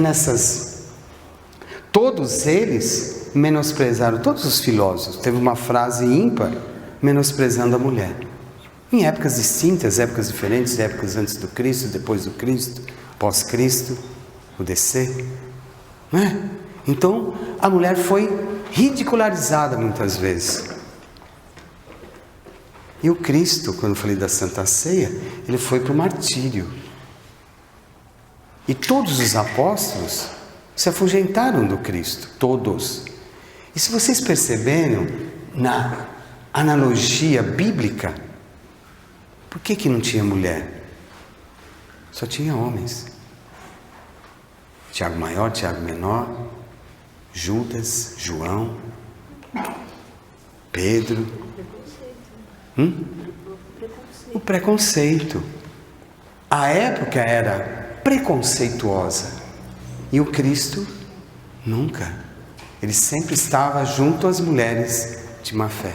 todos eles menosprezaram, todos os filósofos. Teve uma frase ímpar menosprezando a mulher. Em épocas distintas, épocas diferentes, épocas antes do Cristo, depois do Cristo, pós-Cristo, o descer, não é? Então, a mulher foi ridicularizada muitas vezes. E o Cristo, quando eu falei da Santa Ceia, ele foi para o martírio. E todos os apóstolos se afugentaram do Cristo, todos. E se vocês perceberam, na analogia bíblica, por que não tinha mulher? Só tinha homens. Tiago maior, Tiago menor, Judas, João, Pedro. O preconceito. A época era preconceituosa. E o Cristo nunca. Ele sempre estava junto às mulheres de má fé.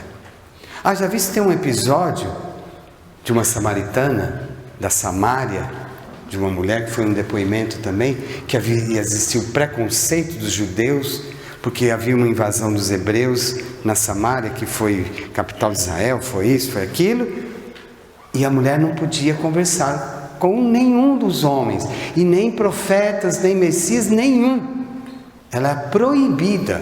Já viu se tem um episódio de uma samaritana, da Samária, de uma mulher que foi um depoimento também, que existia o preconceito dos judeus, porque havia uma invasão dos hebreus na Samária, que foi capital de Israel, foi isso, foi aquilo, e a mulher não podia conversar com nenhum dos homens, e nem profetas, nem Messias, nenhum. Ela é proibida.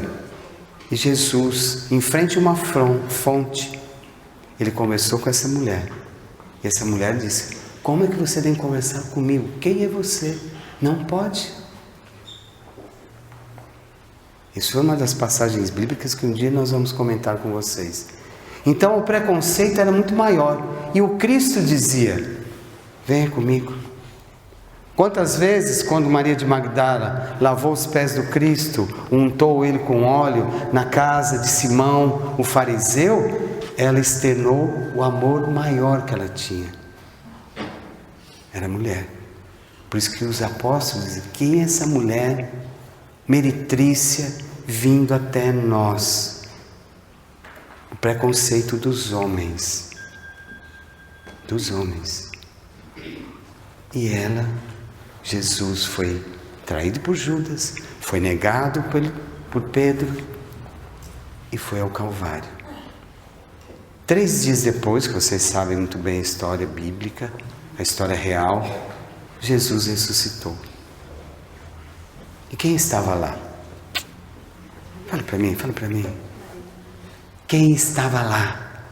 E Jesus, em frente a uma fonte, ele conversou com essa mulher. E essa mulher disse: como é que você vem conversar comigo? Quem é você? Não pode. Isso foi uma das passagens bíblicas que um dia nós vamos comentar com vocês. Então o preconceito era muito maior. E o Cristo dizia: venha comigo. Quantas vezes, quando Maria de Magdala lavou os pés do Cristo, untou ele com óleo na casa de Simão, o fariseu, ela externou o amor maior que ela tinha. Era mulher. Por isso que os apóstolos dizem: quem é essa mulher meretrícia vindo até nós? O preconceito dos homens. Dos homens. E ela, Jesus, foi traído por Judas, foi negado por Pedro e foi ao Calvário. 3 dias depois, que vocês sabem muito bem a história bíblica, a história real, Jesus ressuscitou. E quem estava lá? Fala para mim, fala para mim. Quem estava lá?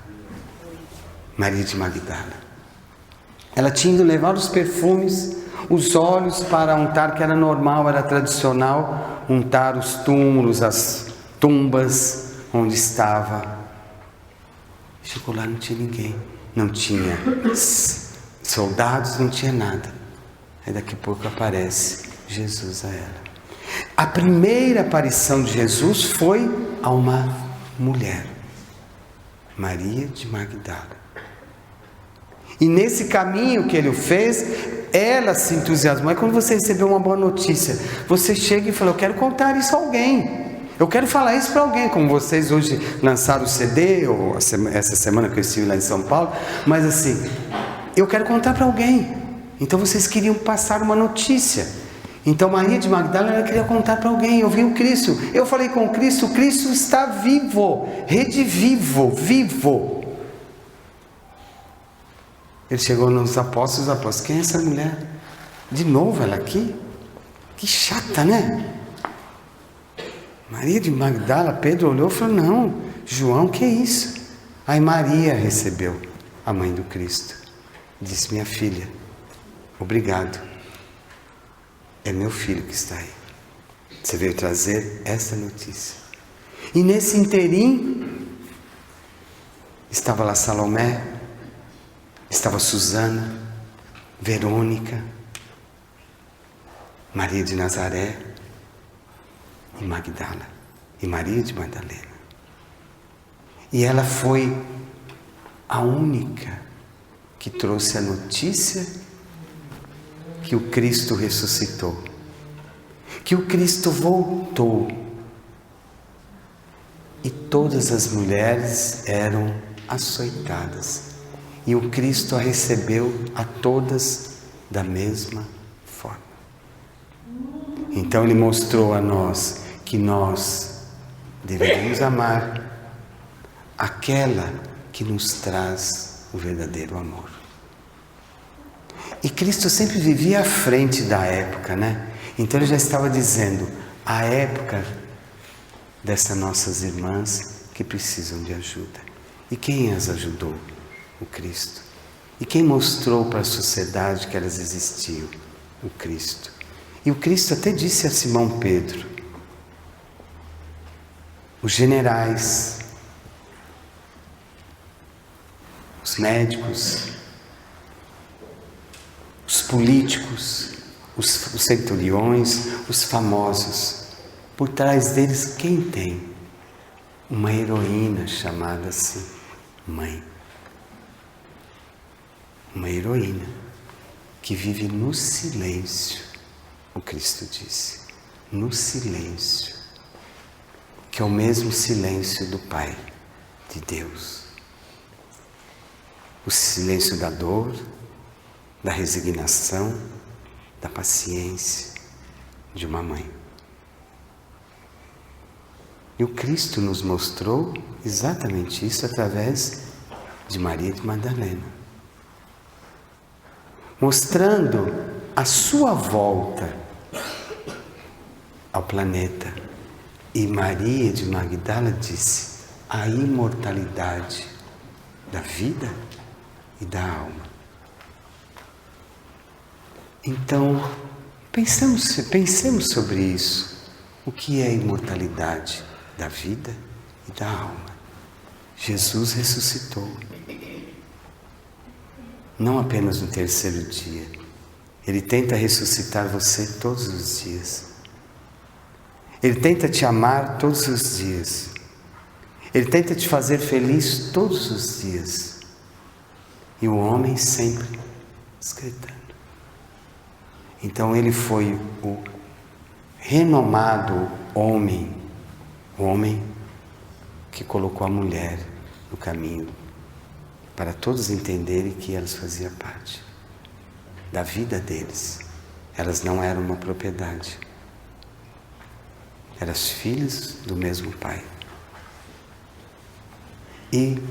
Maria de Magdala. Ela tinha ido levar os perfumes, os óleos para untar, que era normal, era tradicional, untar os túmulos, as tumbas onde estava. Chegou lá, não tinha ninguém, não tinha soldados, não tinha nada. Aí daqui a pouco aparece Jesus a ela. A primeira aparição de Jesus foi a uma mulher, Maria de Magdala. E nesse caminho que ele fez, ela se entusiasmou. É quando você recebeu uma boa notícia, você chega e fala: eu quero contar isso a alguém. Eu quero falar isso para alguém, como vocês hoje lançaram o CD, ou essa semana que eu estive lá em São Paulo, mas assim, eu quero contar para alguém. Então vocês queriam passar uma notícia. Então Maria de Magdala, ela queria contar para alguém: eu vi o Cristo, eu falei com o Cristo está vivo, redivivo, vivo. Ele chegou nos apóstolos, quem é essa mulher? De novo ela aqui? Que chata, né? Maria de Magdala, Pedro olhou e falou: não, João, que é isso? Aí Maria recebeu a mãe do Cristo. Disse: minha filha, obrigado. É meu filho que está aí. Você veio trazer essa notícia. E nesse inteirinho, estava lá Salomé, estava Susana, Verônica, Maria de Nazaré, e Magdala, e Maria de Madalena. E ela foi a única que trouxe a notícia que o Cristo ressuscitou, que o Cristo voltou. E todas as mulheres eram açoitadas, e o Cristo a recebeu a todas da mesma forma. Então ele mostrou a nós que nós deveríamos amar aquela que nos traz o verdadeiro amor. E Cristo sempre vivia à frente da época, né? Então ele já estava dizendo: a época dessas nossas irmãs que precisam de ajuda. E quem as ajudou? O Cristo. E quem mostrou para a sociedade que elas existiam? O Cristo. E o Cristo até disse a Simão Pedro: os generais, os médicos, os políticos, os centuriões, os famosos, por trás deles quem tem? Uma heroína chamada assim, mãe. Uma heroína que vive no silêncio, o Cristo disse, no silêncio, que é o mesmo silêncio do Pai, de Deus. O silêncio da dor, da resignação, da paciência de uma mãe. E o Cristo nos mostrou exatamente isso através de Maria de Madalena, mostrando a sua volta ao planeta. E Maria de Magdala disse: a imortalidade da vida e da alma. Então, pensemos sobre isso. O que é a imortalidade da vida e da alma? Jesus ressuscitou. Não apenas no terceiro dia. Ele tenta ressuscitar você todos os dias. Ele tenta te amar todos os dias. Ele tenta te fazer feliz todos os dias. E o homem sempre discretando. Então ele foi o renomado homem, o homem que colocou a mulher no caminho, para todos entenderem que elas faziam parte da vida deles. Elas não eram uma propriedade. Eram filhos do mesmo Pai. E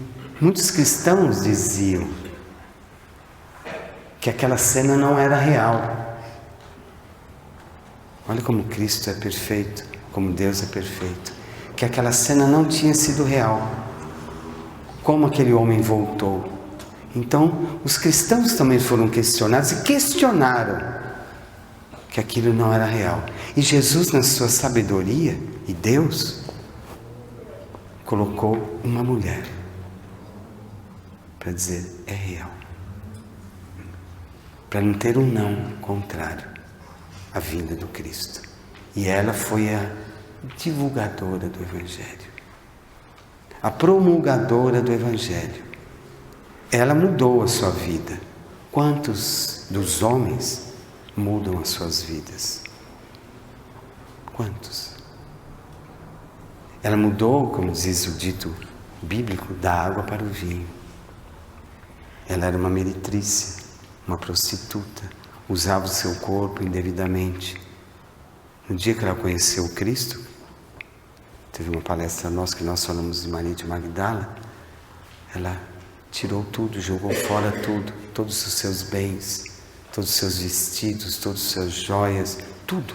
muitos cristãos diziam que aquela cena não era real. Olha como Cristo é perfeito, como Deus é perfeito. Que aquela cena não tinha sido real. como aquele homem voltou. Então, os cristãos também foram questionados e questionaram que aquilo não era real. E Jesus, na sua sabedoria, e Deus, colocou uma mulher para dizer, é real. Para não ter um não contrário à vinda do Cristo. E ela foi a divulgadora do Evangelho. A promulgadora do Evangelho. Ela mudou a sua vida. Quantos dos homens mudam as suas vidas? Quantos? Ela mudou, como diz o dito bíblico, da água para o vinho. Ela era uma meretrícia, uma prostituta, usava o seu corpo indevidamente. No dia que ela conheceu o Cristo, teve uma palestra nossa que nós falamos de Maria de Magdala, ela tirou tudo, jogou fora tudo, todos os seus bens, todos os seus vestidos, todas as suas joias, tudo.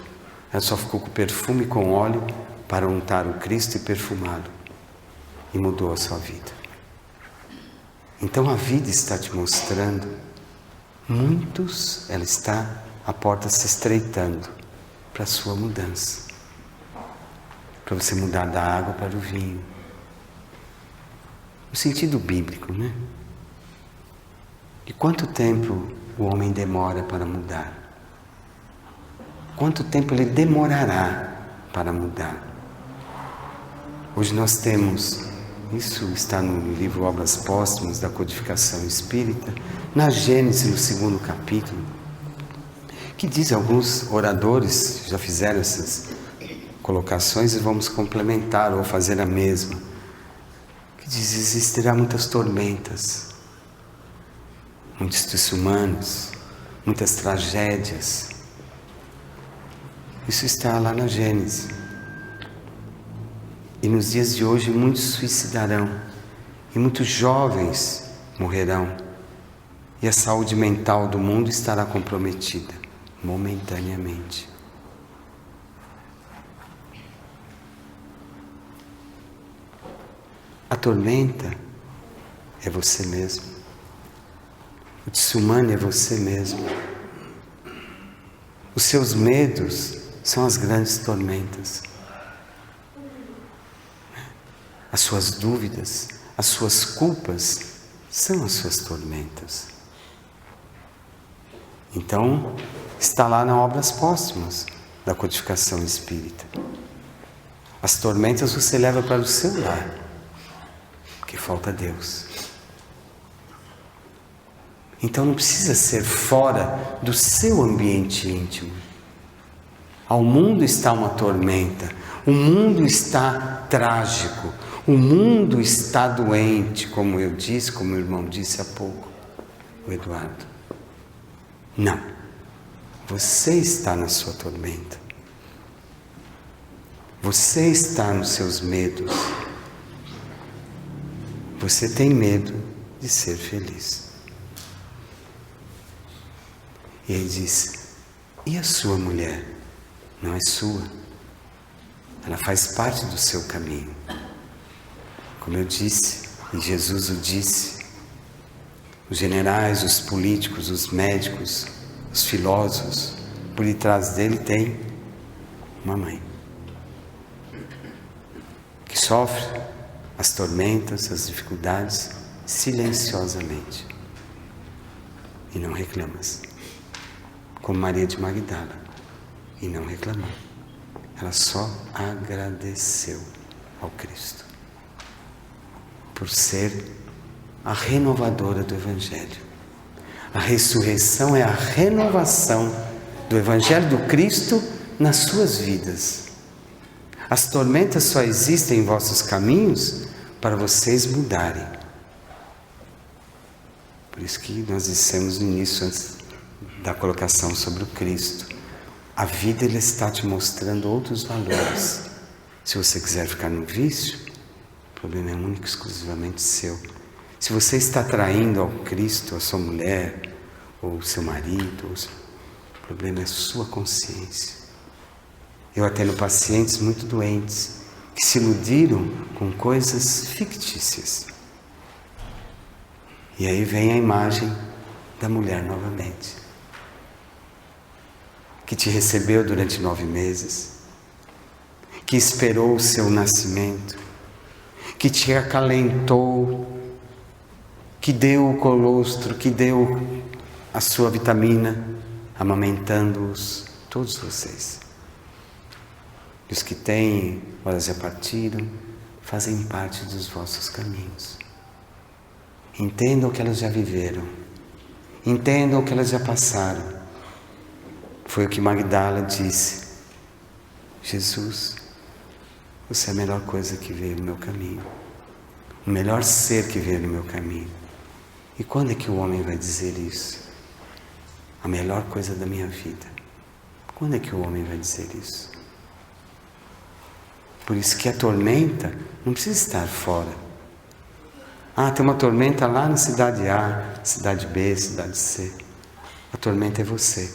Ela só ficou com perfume e com óleo para untar o Cristo e perfumá-lo. E mudou a sua vida. Então a vida está te mostrando, ela está a porta se estreitando para a sua mudança. Para você mudar da água para o vinho. No sentido bíblico, né? E quanto tempo o homem demora para mudar? Quanto tempo ele demorará para mudar? Hoje nós temos, isso está no livro Obras Póstumas da Codificação Espírita, na Gênesis, no 2º capítulo, que diz, alguns oradores já fizeram essas colocações e vamos complementar ou fazer a mesma, que diz, existirá muitas tormentas, muitos desumanos, muitas tragédias. Isso está lá na Gênesis. E nos dias de hoje muitos suicidarão, e muitos jovens morrerão, e a saúde mental do mundo estará comprometida, momentaneamente. A tormenta é você mesmo. O desumano é você mesmo. Os seus medos são as grandes tormentas. As suas dúvidas, as suas culpas são as suas tormentas. Então, está lá nas Obras Póstumas da Codificação Espírita. As tormentas você leva para o seu lar, porque falta Deus. Então não precisa ser fora do seu ambiente íntimo. Ao mundo está uma tormenta, o mundo está trágico, o mundo está doente, como eu disse, como o irmão disse há pouco, o Eduardo. Não, você está na sua tormenta, você está nos seus medos, você tem medo de ser feliz. E ele diz, e a sua mulher? Não é sua, ela faz parte do seu caminho. Como eu disse, e Jesus o disse, os generais, os políticos, os médicos, os filósofos, por detrás dele tem uma mãe que sofre as tormentas, as dificuldades silenciosamente e não reclama, como Maria de Magdala, e não reclamou, ela só agradeceu ao Cristo por ser a renovadora do Evangelho. A ressurreição é a renovação do Evangelho do Cristo nas suas vidas. As tormentas só existem em vossos caminhos para vocês mudarem. Por isso que nós dissemos no início, antes da colocação sobre o Cristo, a vida ele está te mostrando outros valores. Se você quiser ficar no vício, o problema é único e exclusivamente seu. Se você está traindo ao Cristo, a sua mulher, ou o seu marido, o problema é sua consciência. Eu atendo pacientes muito doentes, que se iludiram com coisas fictícias. E aí vem a imagem da mulher novamente, que te recebeu durante 9 meses, que esperou o seu nascimento, que te acalentou, que deu o colostro, que deu a sua vitamina, amamentando-os, todos vocês. E os que têm, elas já partiram, fazem parte dos vossos caminhos. Entendam o que elas já viveram, entendam o que elas já passaram. Foi o que Magdala disse: Jesus, você é a melhor coisa que veio no meu caminho, o melhor ser que veio no meu caminho. E quando é que o homem vai dizer isso? A melhor coisa da minha vida. Quando é que o homem vai dizer isso? Por isso que a tormenta não precisa estar fora. Tem uma tormenta lá na cidade A, cidade B, cidade C. A tormenta é você.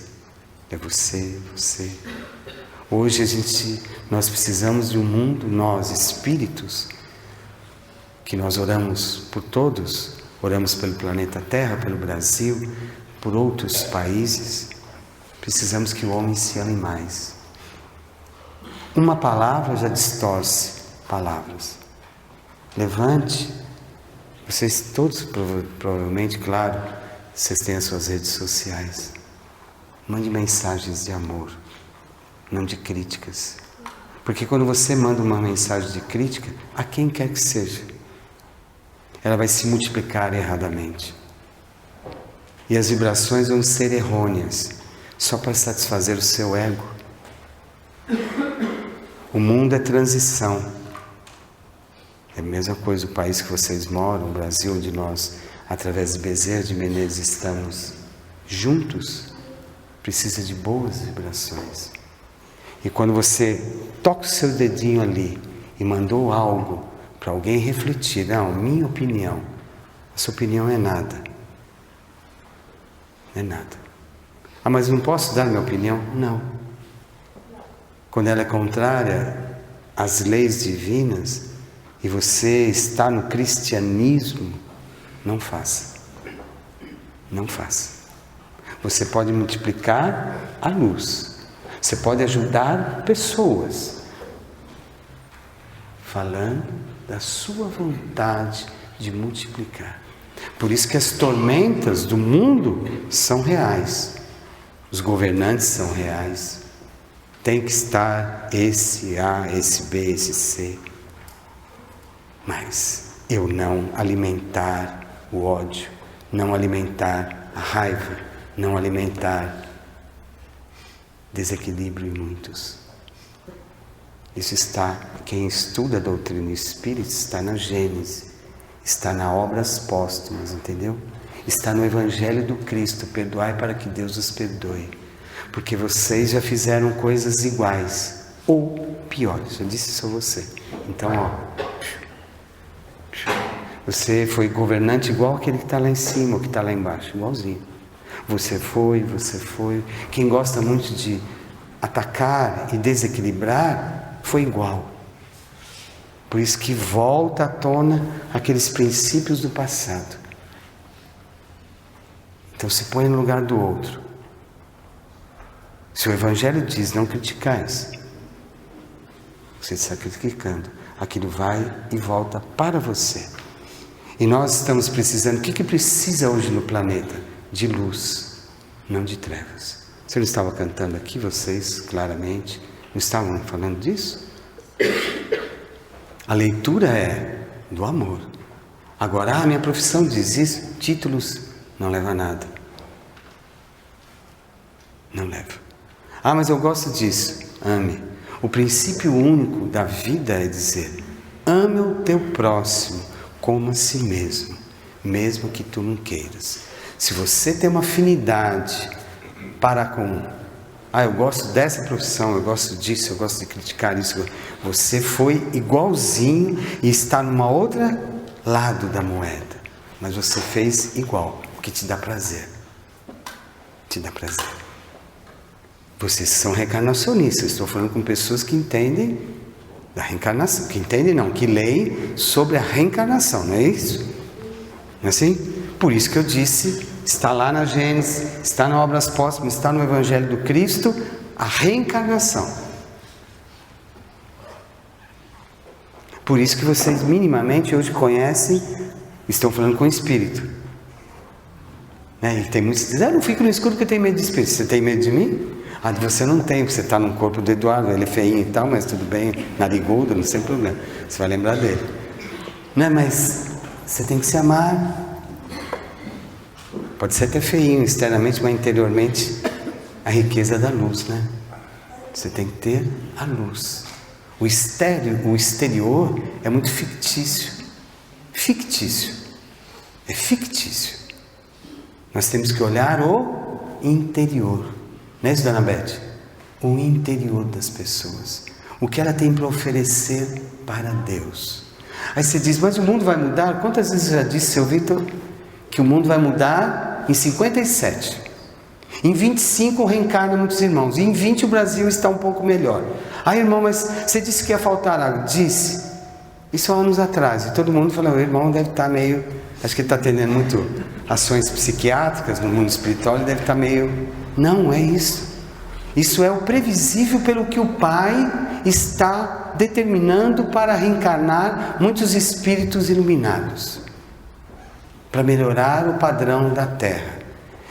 É você, você. Hoje nós precisamos de um mundo, nós espíritos, que nós oramos por todos, oramos pelo planeta Terra, pelo Brasil, por outros países. Precisamos que o homem se ame mais. Uma palavra já distorce palavras. Levante. Vocês todos, provavelmente, claro, vocês têm as suas redes sociais. Mande mensagens de amor, não de críticas. Porque quando você manda uma mensagem de crítica, a quem quer que seja, ela vai se multiplicar erradamente. E as vibrações vão ser errôneas, só para satisfazer o seu ego. O mundo é transição. É a mesma coisa o país que vocês moram, o Brasil, onde nós, através de Bezerra de Menezes, estamos juntos, precisa de boas vibrações. E quando você toca o seu dedinho ali e mandou algo para alguém refletir, não, minha opinião, a sua opinião é nada. Não é nada. Mas não posso dar minha opinião? Não. Quando ela é contrária às leis divinas e você está no cristianismo, não faça. Não faça. Você pode multiplicar a luz. Você pode ajudar pessoas. Falando da sua vontade de multiplicar. Por isso que as tormentas do mundo são reais. Os governantes são reais. Tem que estar esse A, esse B, esse C. Mas eu não alimentar o ódio, não alimentar a raiva, não alimentar desequilíbrio em muitos. Isso está, quem estuda a doutrina espírita, está na Gênese, está nas obras póstumas, entendeu? Está no Evangelho do Cristo, perdoai para que Deus os perdoe. Porque vocês já fizeram coisas iguais, ou piores, já disse isso a você. Então, você foi governante igual aquele que está lá em cima, ou que está lá embaixo, igualzinho. Você foi. Quem gosta muito de atacar e desequilibrar, foi igual. Por isso que volta à tona aqueles princípios do passado. Então se põe no lugar do outro. Se o Evangelho diz não criticais, você está criticando. Aquilo vai e volta para você. E nós estamos precisando, o que precisa hoje no planeta? De luz, não de trevas. Você não estava cantando aqui, vocês, claramente, não estavam falando disso? A leitura é do amor. Agora, minha profissão diz isso, títulos não leva a nada. Não leva. Mas eu gosto disso. Ame. O princípio único da vida é dizer, ame o teu próximo como a si mesmo, mesmo que tu não queiras. Se você tem uma afinidade para com, eu gosto dessa profissão, eu gosto disso, eu gosto de criticar isso, você foi igualzinho e está numa outra lado da moeda, mas você fez igual, porque te dá prazer. Te dá prazer. Vocês são reencarnacionistas, estou falando com pessoas que entendem da reencarnação, que entendem não, que leem sobre a reencarnação, não é isso? Não é assim? Por isso que eu disse, está lá na Gênesis, está na Obras Póstumas, está no Evangelho do Cristo, a reencarnação. Por isso que vocês minimamente hoje conhecem, estão falando com o Espírito. E tem muitos que dizem, não fico no escuro porque eu tenho medo de Espírito. Você tem medo de mim? Você não tem, porque você está no corpo do Eduardo, ele é feinho e tal, mas tudo bem, narigudo, não tem problema. Você vai lembrar dele. Mas você tem que se amar. Pode ser até feinho externamente, mas interiormente a riqueza da luz, né? Você tem que ter a luz. O exterior é muito fictício. Fictício. É fictício. Nós temos que olhar o interior. Não é isso, Dona Beth? O interior das pessoas. O que ela tem para oferecer para Deus. Aí você diz, mas o mundo vai mudar? Quantas vezes já disse, seu Vitor, que o mundo vai mudar? Em 57. Em 25 reencarnam muitos irmãos. E em 20 o Brasil está um pouco melhor. Irmão, mas você disse que ia faltar água. Disse. Isso há anos atrás. E todo mundo falou, o irmão deve estar meio... Acho que ele está atendendo muito ações psiquiátricas no mundo espiritual. Ele deve estar meio... Não, é isso. Isso é o previsível pelo que o Pai está determinando para reencarnar muitos espíritos iluminados. Para melhorar o padrão da Terra.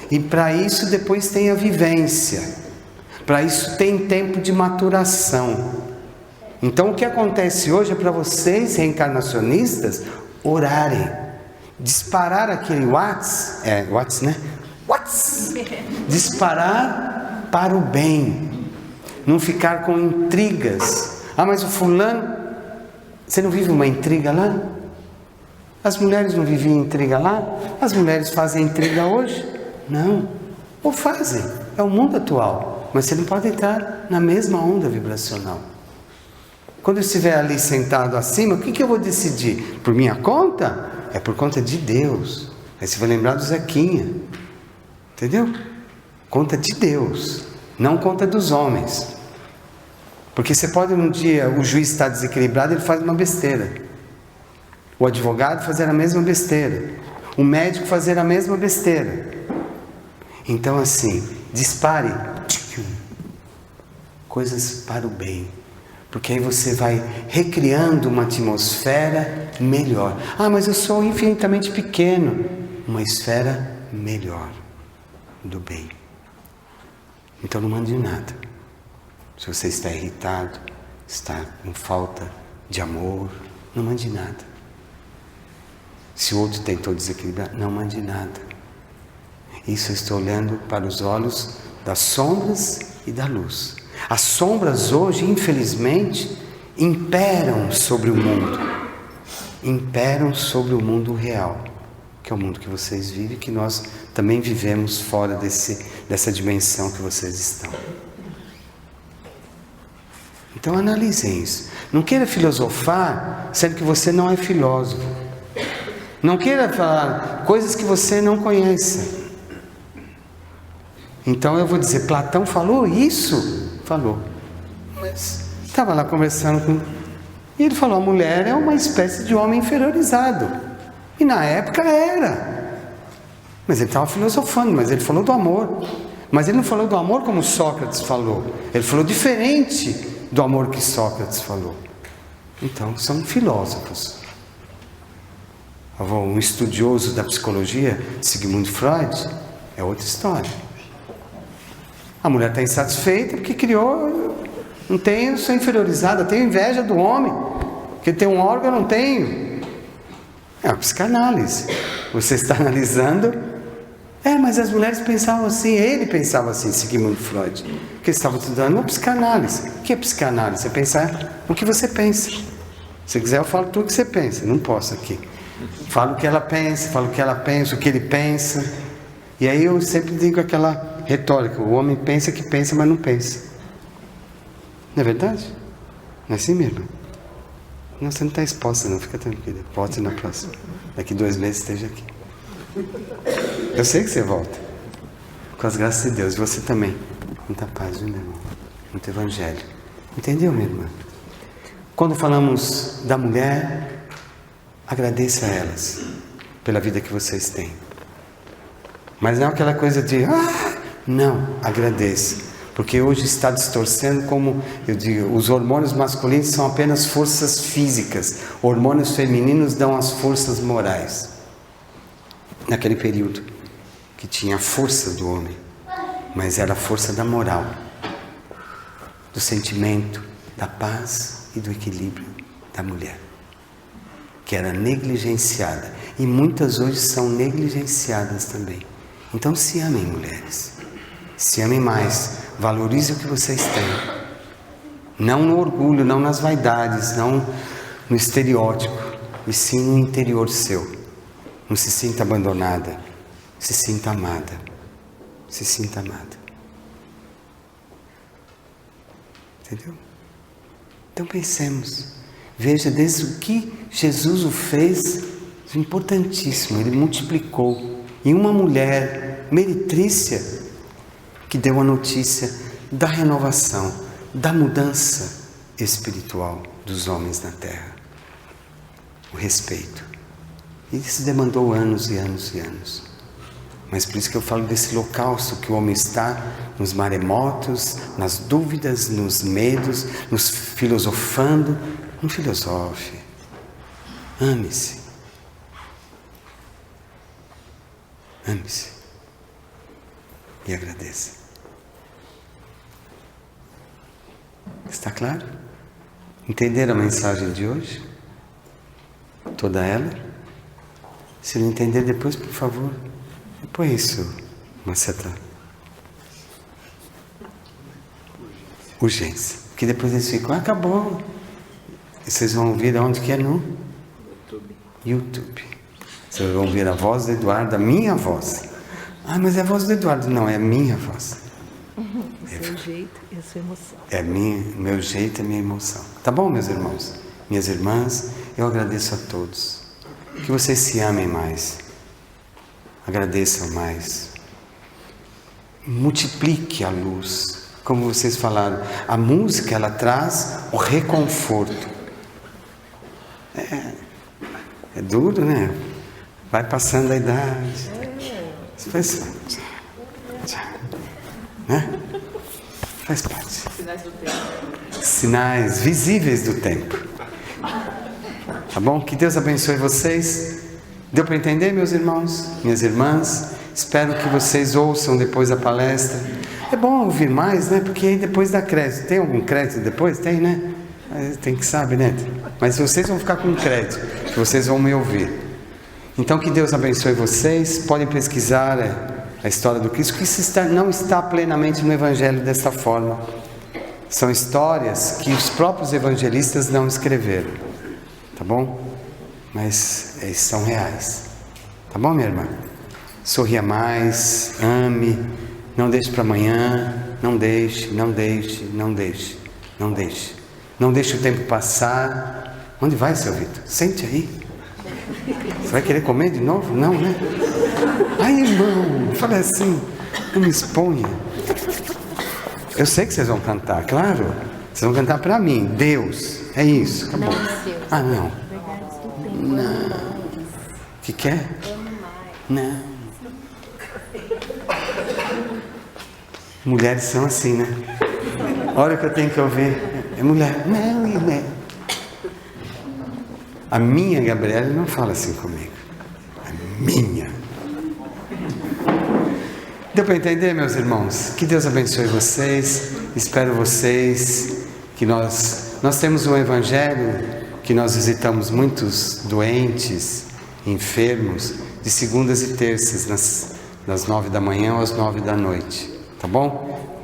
E para isso depois tem a vivência. Para isso tem tempo de maturação. Então o que acontece hoje é para vocês, reencarnacionistas, orarem. Disparar aquele disparar para o bem. Não ficar com intrigas. Mas o fulano... Você não vive uma intriga lá? As mulheres não viviam intriga lá? As mulheres fazem intriga hoje? Não. Ou fazem. É o mundo atual. Mas você não pode entrar na mesma onda vibracional. Quando eu estiver ali sentado acima, o que eu vou decidir? Por minha conta? É por conta de Deus. Aí você vai lembrar do Zequinha. Entendeu? Conta de Deus. Não conta dos homens. Porque você pode um dia, o juiz está desequilibrado, ele faz uma besteira. O advogado fazer a mesma besteira. O médico fazer a mesma besteira. Então assim, dispare coisas para o bem. Porque aí você vai recriando uma atmosfera melhor. Mas eu sou infinitamente pequeno. Uma esfera melhor do bem. Então não mande nada. Se você está irritado, está com falta de amor, não mande nada. Se o outro tentou desequilibrar, não mande nada. Isso eu estou olhando para os olhos das sombras e da luz. As sombras hoje, infelizmente, imperam sobre o mundo. Imperam sobre o mundo real, que é o mundo que vocês vivem, que nós também vivemos fora dessa dimensão que vocês estão. Então analisem isso. Não queira filosofar, sendo que você não é filósofo. Não queira falar coisas que você não conhece. Então eu vou dizer, Platão falou isso? Falou. Mas estava lá conversando com... E ele falou, a mulher é uma espécie de homem inferiorizado. E na época era. Mas ele estava filosofando, mas ele falou do amor. Mas ele não falou do amor como Sócrates falou. Ele falou diferente do amor que Sócrates falou. Então, são filósofos. Um estudioso da psicologia, Sigmund Freud, é outra história. A mulher está insatisfeita porque criou... Não tenho, sou inferiorizada, tenho inveja do homem. Porque tem um órgão, eu não tenho. É uma psicanálise. Você está analisando... mas as mulheres pensavam assim, ele pensava assim, Sigmund Freud. Que eles estavam estudando uma psicanálise. O que é psicanálise? É pensar o que você pensa. Se quiser eu falo tudo o que você pensa, não posso aqui. Falo o que ela pensa, falo o que ela pensa, o que ele pensa. E aí eu sempre digo aquela retórica, o homem pensa que pensa, mas não pensa. Não é verdade? Não é assim mesmo? Não, você não está exposta não, fica tranquila. Volte na próxima. Daqui 2 meses esteja aqui. Eu sei que você volta. Com as graças de Deus. E você também. Muita paz, viu, meu irmão? Muito evangelho. Entendeu, minha irmã? Quando falamos da mulher, agradeça a elas pela vida que vocês têm. Mas não aquela coisa de, não, agradeça. Porque hoje está distorcendo, como eu digo, os hormônios masculinos são apenas forças físicas. Hormônios femininos dão as forças morais. Naquele período, que tinha a força do homem, mas era a força da moral, do sentimento, da paz e do equilíbrio da mulher, que era negligenciada. E muitas hoje são negligenciadas também. Então se amem, mulheres. Se amem mais. Valorize o que vocês têm. Não no orgulho, não nas vaidades, não no estereótipo, e sim no interior seu. Não se sinta abandonada. Se sinta amada. Se sinta amada. Entendeu? Então pensemos. Veja, desde o que Jesus o fez, importantíssimo. Ele multiplicou. E uma mulher meretrícia que deu a notícia da renovação, da mudança espiritual dos homens na terra. O respeito. E isso demandou anos e anos e anos. Mas por isso que eu falo desse holocausto que o homem está, nos maremotos, nas dúvidas, nos medos, nos filosofando. Não filosofe. Ame-se. Ame-se. E agradeça. Está claro? Entenderam a mensagem de hoje? Toda ela? Se não entender depois, por favor, põe isso, uma certa urgência. Porque depois eles ficam, acabou. E vocês vão ouvir aonde que é? No YouTube. Vocês vão ouvir a voz do Eduardo, a minha voz. Mas é a voz do Eduardo. Não, é a minha voz. O seu jeito e a sua emoção. É meu jeito e a minha emoção. Tá bom, meus irmãos? Minhas irmãs, eu agradeço a todos. Que vocês se amem mais. Agradeçam mais. Multiplique a luz. Como vocês falaram, a música, ela traz o reconforto. É duro, né? Vai passando a idade. Faz, né? Faz parte. Sinais do tempo. Sinais visíveis do tempo. Tá bom? Que Deus abençoe vocês. Deu para entender, meus irmãos? Minhas irmãs? Espero que vocês ouçam depois a palestra. É bom ouvir mais, né? Porque aí depois dá crédito. Tem algum crédito depois? Tem, né? Tem que saber, né? Mas vocês vão ficar com crédito, que vocês vão me ouvir. Então que Deus abençoe vocês. Podem pesquisar a história do Cristo, que isso não está plenamente no Evangelho desta forma. São histórias que os próprios evangelistas não escreveram. Tá bom? Mas eles são reais. Tá bom, minha irmã? Sorria mais, ame, não deixe para amanhã, não deixe, não deixe, não deixe, não deixe. Não deixe o tempo passar. Onde vai, seu Vitor? Sente aí. Você vai querer comer de novo? Não, né? Ai, irmão, fala assim, não me exponha. Eu sei que vocês vão cantar, claro. Vocês vão cantar para mim, Deus. É isso, acabou. Não. Não. O que quer? Não. Mulheres são assim, né? Olha o que eu tenho que ouvir. É mulher. Não, irmã. A minha Gabriela não fala assim comigo. A minha. Deu para entender, meus irmãos? Que Deus abençoe vocês. Espero vocês. Que nós temos um evangelho que nós visitamos muitos doentes, enfermos, de segundas e terças, das 9 da manhã às 9 da noite. Tá bom?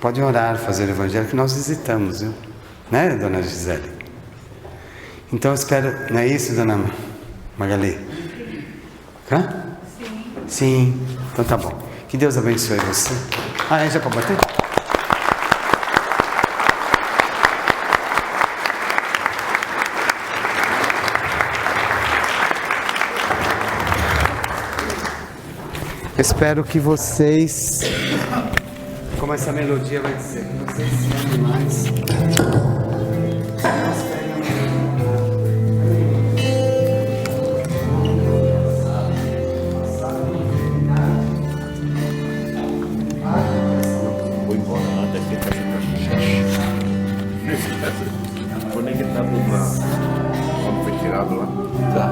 Pode orar, fazer o evangelho que nós visitamos, viu? Né, dona Gisele? Então eu espero, não é isso, dona Magali? Hã? Sim. Sim, então tá bom. Que Deus abençoe você. Já pode bater? Espero que vocês, como essa melodia vai dizer, que vocês se amem mais. conectado lá. Quando foi tirado lá. Tá.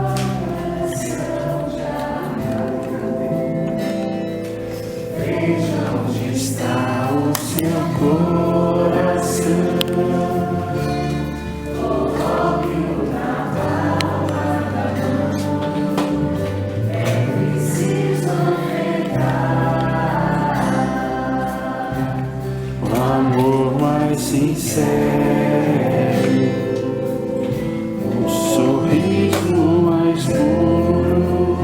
Veja onde está o seu coração. Coloque-o na palma da mão. É preciso enfrentar o amor mais sincero, o sorriso mais puro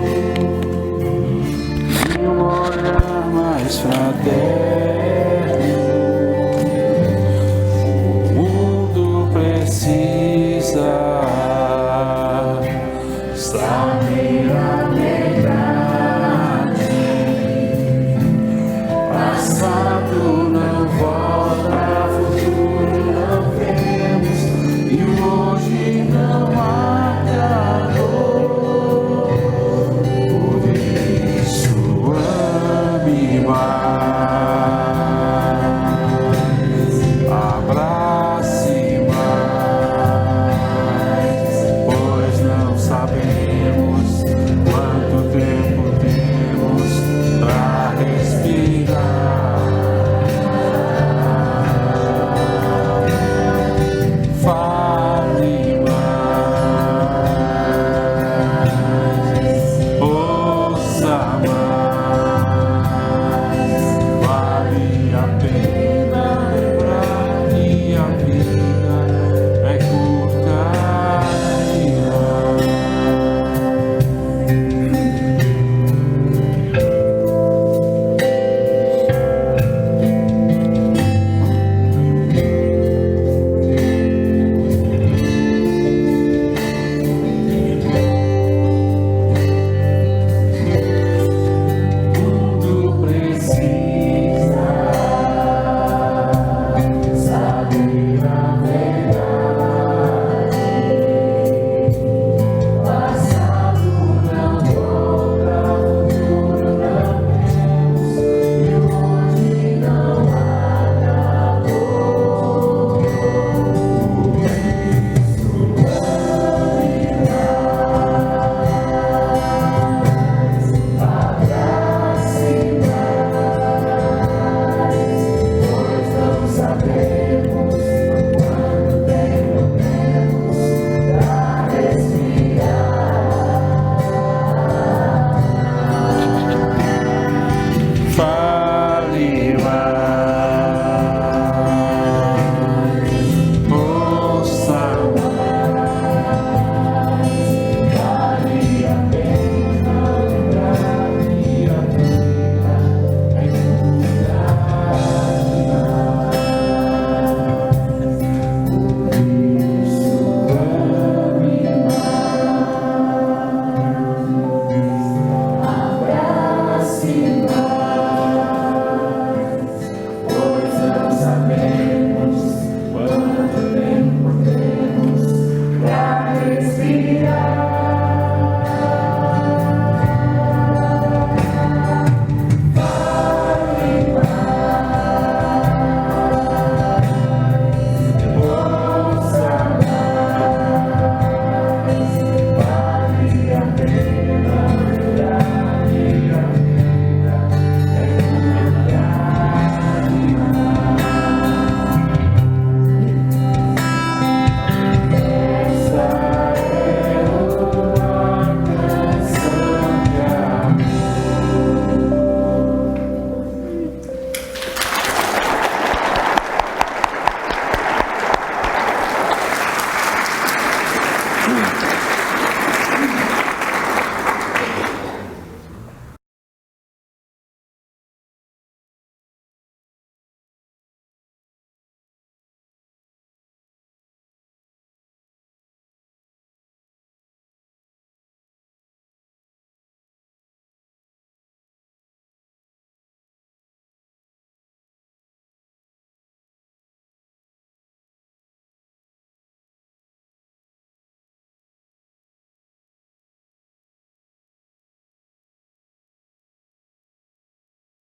e um olhar mais fraterno. O mundo precisa saber a verdade. Passado não volta, futuro não vemos e o hoje não acabou. Por isso ame mais, abrace mais, pois não sabemos quanto tempo temos pra respirar. Fale mais, ouça mais. Vale a pena lembrar que a vida é curta o mundo precisa saber a verdade. Passado não volta, futuro não temos e o hoje não acabou. Por isso ame mais, abrace mais, pois não sabemos quanto tempo temos pra respirar.